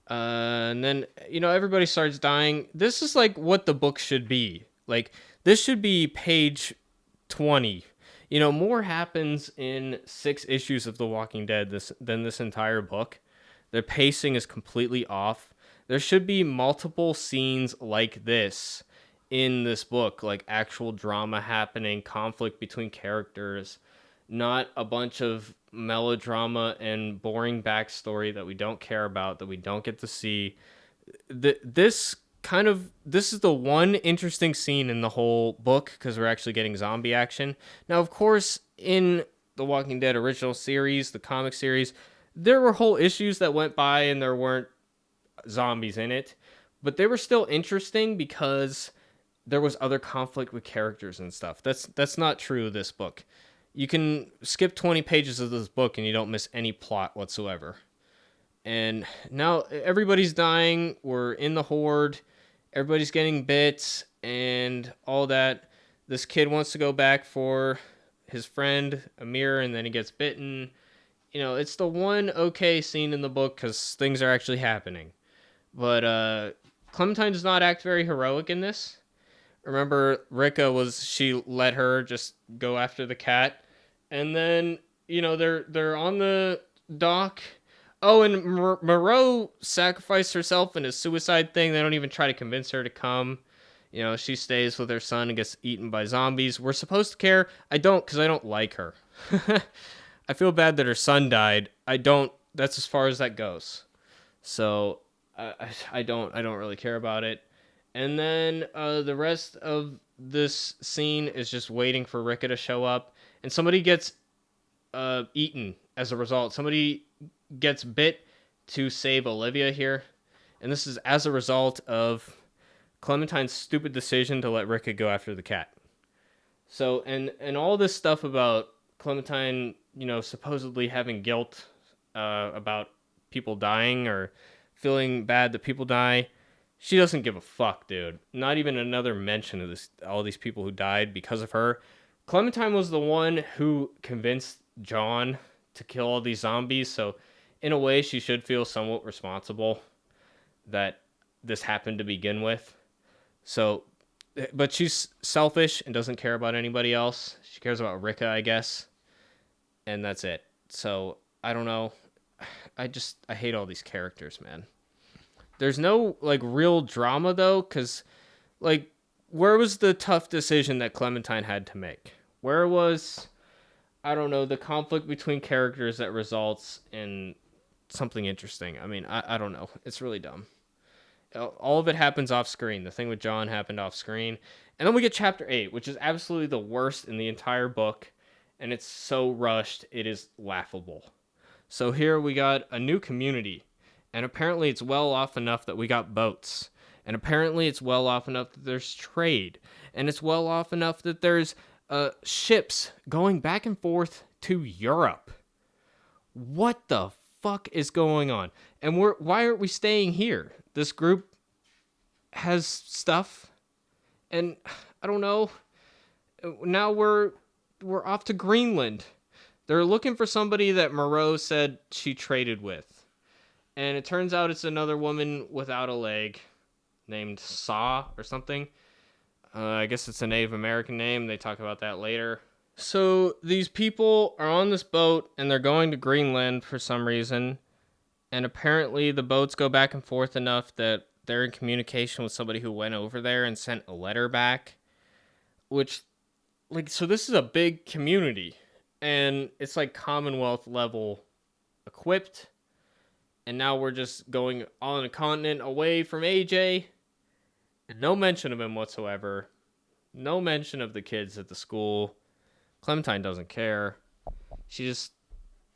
And then, you know, everybody starts dying. This is like what the book should be. Like, this should be page 20. You know, more happens in 6 issues of The Walking Dead than this entire book. The pacing is completely off. There should be multiple scenes like this in this book, like actual drama happening, conflict between characters, not a bunch of melodrama and boring backstory that we don't care about, that we don't get to see. This is the one interesting scene in the whole book because we're actually getting zombie action. Now, of course, in the Walking Dead original series, the comic series, there were whole issues that went by and there weren't zombies in it, but they were still interesting because there was other conflict with characters and stuff. That's not true of this book. You can skip 20 pages of this book and you don't miss any plot whatsoever. And now everybody's dying. We're in the horde. Everybody's getting bit and all that. This kid wants to go back for his friend Amir, and then he gets bitten. You know, it's the one okay scene in the book because things are actually happening. But Clementine does not act very heroic in this. Remember, she let her just go after the cat, and then they're on the dock. Oh, and Moreau sacrificed herself in a suicide thing. They don't even try to convince her to come. She stays with her son and gets eaten by zombies. We're supposed to care. I don't, because I don't like her. I feel bad that her son died. I don't. That's as far as that goes. So I don't really care about it. And then the rest of this scene is just waiting for Rika to show up, and somebody gets eaten as a result. Somebody gets bit to save Olivia here, and this is as a result of Clementine's stupid decision to let Rika go after the cat. So, and all this stuff about Clementine, supposedly having guilt about people dying or feeling bad that people die, she doesn't give a fuck, dude. Not even another mention of all these people who died because of her. Clementine was the one who convinced John to kill all these zombies, so in a way she should feel somewhat responsible that this happened to begin with. So, but she's selfish and doesn't care about anybody else. She cares about Rika, I guess, and that's it. So, I don't know. I hate all these characters, man. There's no, real drama, though, because, where was the tough decision that Clementine had to make? Where was, I don't know, the conflict between characters that results in something interesting? I mean, I don't know. It's really dumb. All of it happens off screen. The thing with John happened off screen. And then we get Chapter 8, which is absolutely the worst in the entire book. And it's so rushed, it is laughable. So here we got a new community. And apparently it's well off enough that we got boats. And apparently it's well off enough that there's trade. And it's well off enough that there's ships going back and forth to Europe. What the fuck is going on? And why aren't we staying here? This group has stuff. And I don't know. Now we're off to Greenland. They're looking for somebody that Moreau said she traded with. And it turns out it's another woman without a leg named Saw or something. I guess it's a Native American name. They talk about that later. So these people are on this boat and they're going to Greenland for some reason. And apparently the boats go back and forth enough that they're in communication with somebody who went over there and sent a letter back. Which, so this is a big community. And it's Commonwealth level equipped. And now we're just going on a continent away from AJ. And no mention of him whatsoever. No mention of the kids at the school. Clementine doesn't care. She just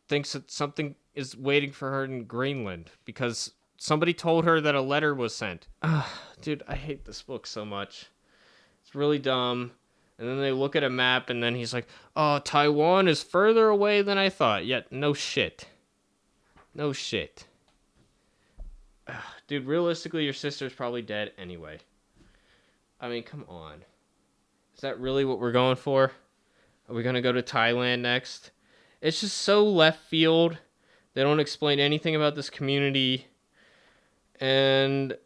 thinks that something is waiting for her in Greenland. Because somebody told her that a letter was sent. Dude, I hate this book so much. It's really dumb. And then they look at a map and then he's like, oh, Taiwan is further away than I thought. Yet, no shit. No shit. Dude, realistically, your sister's probably dead anyway. I mean, come on. Is that really what we're going for? Are we going to go to Thailand next? It's just so left field. They don't explain anything about this community. And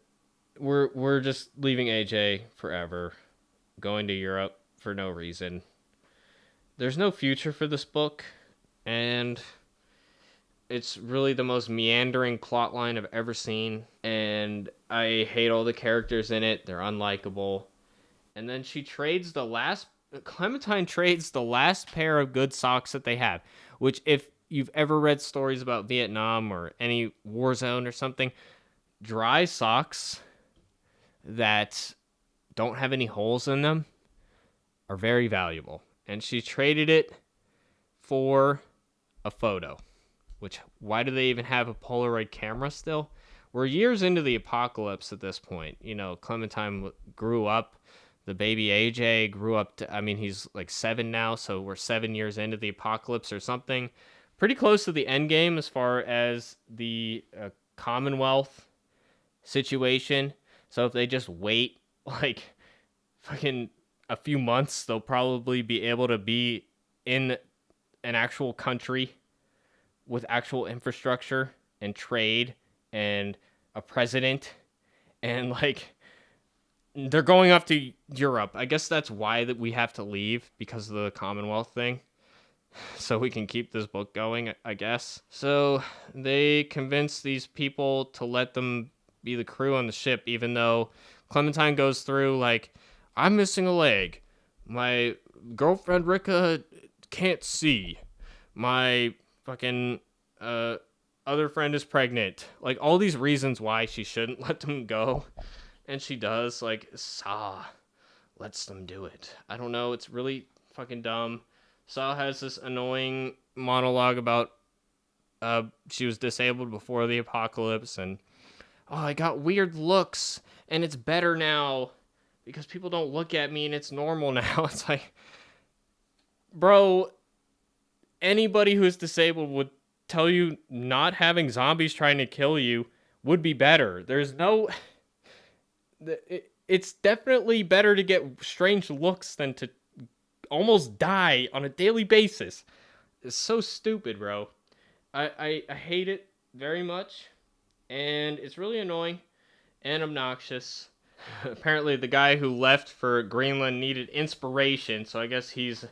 we're just leaving AJ forever. Going to Europe for no reason. There's no future for this book. And It's really the most meandering plot line I've ever seen, and I hate all the characters in it. They're unlikable. And then Clementine trades the last pair of good socks that they have, which if you've ever read stories about Vietnam or any war zone or something, dry socks that don't have any holes in them are very valuable. And she traded it for a photo, which, why do they even have a Polaroid camera still? We're years into the apocalypse at this point. You know, Clementine grew up. The baby AJ grew up to, I mean, he's like 7 now, so we're 7 years into the apocalypse or something. Pretty close to the end game as far as the Commonwealth situation. So if they just wait like fucking a few months, they'll probably be able to be in an actual country with actual infrastructure and trade and a president, and like they're going off to Europe. I guess that's why that we have to leave, because of the Commonwealth thing. So we can keep this book going, I guess. So they convince these people to let them be the crew on the ship, even though Clementine goes through like, I'm missing a leg. My girlfriend Rika can't see. My fucking other friend is pregnant. Like, all these reasons why she shouldn't let them go. And she does. Like, Saw lets them do it. I don't know. It's really fucking dumb. Saw has this annoying monologue about she was disabled before the apocalypse. And, oh, I got weird looks. And it's better now because people don't look at me and it's normal now. It's like, bro, anybody who's disabled would tell you not having zombies trying to kill you would be better. There's no... It's definitely better to get strange looks than to almost die on a daily basis. It's so stupid, bro. I hate it very much, and it's really annoying and obnoxious. Apparently the guy who left for Greenland needed inspiration, so I guess he's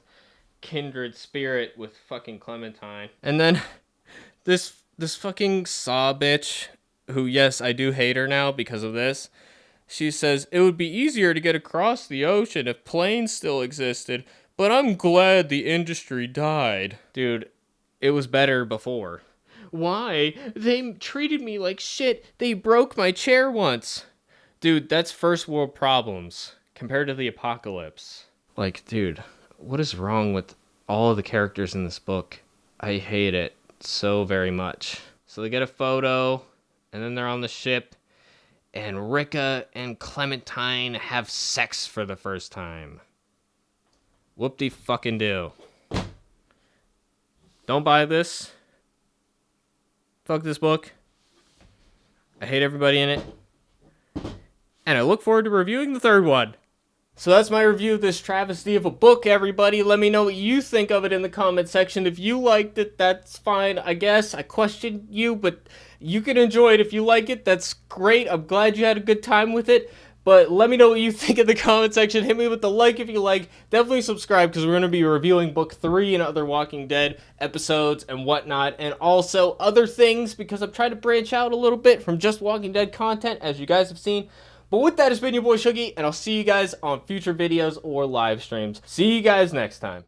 kindred spirit with fucking Clementine. And then this fucking Saw bitch, who, yes, I do hate her now because of this. She says, it would be easier to get across the ocean if planes still existed, but I'm glad the industry died. Dude, it was better before. Why? They treated me like shit. They broke my chair once. Dude, that's first world problems compared to the apocalypse. Like, dude, what is wrong with all of the characters in this book? I hate it so very much. So they get a photo, and then they're on the ship, and Rika and Clementine have sex for the first time. Whoop-de-fucking-do. Don't buy this. Fuck this book. I hate everybody in it. And I look forward to reviewing the third one. So that's my review of this travesty of a book, everybody. Let me know what you think of it in the comment section. If you liked it, that's fine, I guess. I questioned you, but you can enjoy it if you like it. That's great. I'm glad you had a good time with it. But let me know what you think in the comment section. Hit me with the like if you like. Definitely subscribe, because we're going to be reviewing Book 3 and other Walking Dead episodes and whatnot. And also other things, because I'm trying to branch out a little bit from just Walking Dead content, as you guys have seen. But with that, it's been your boy Shuggy, and I'll see you guys on future videos or live streams. See you guys next time.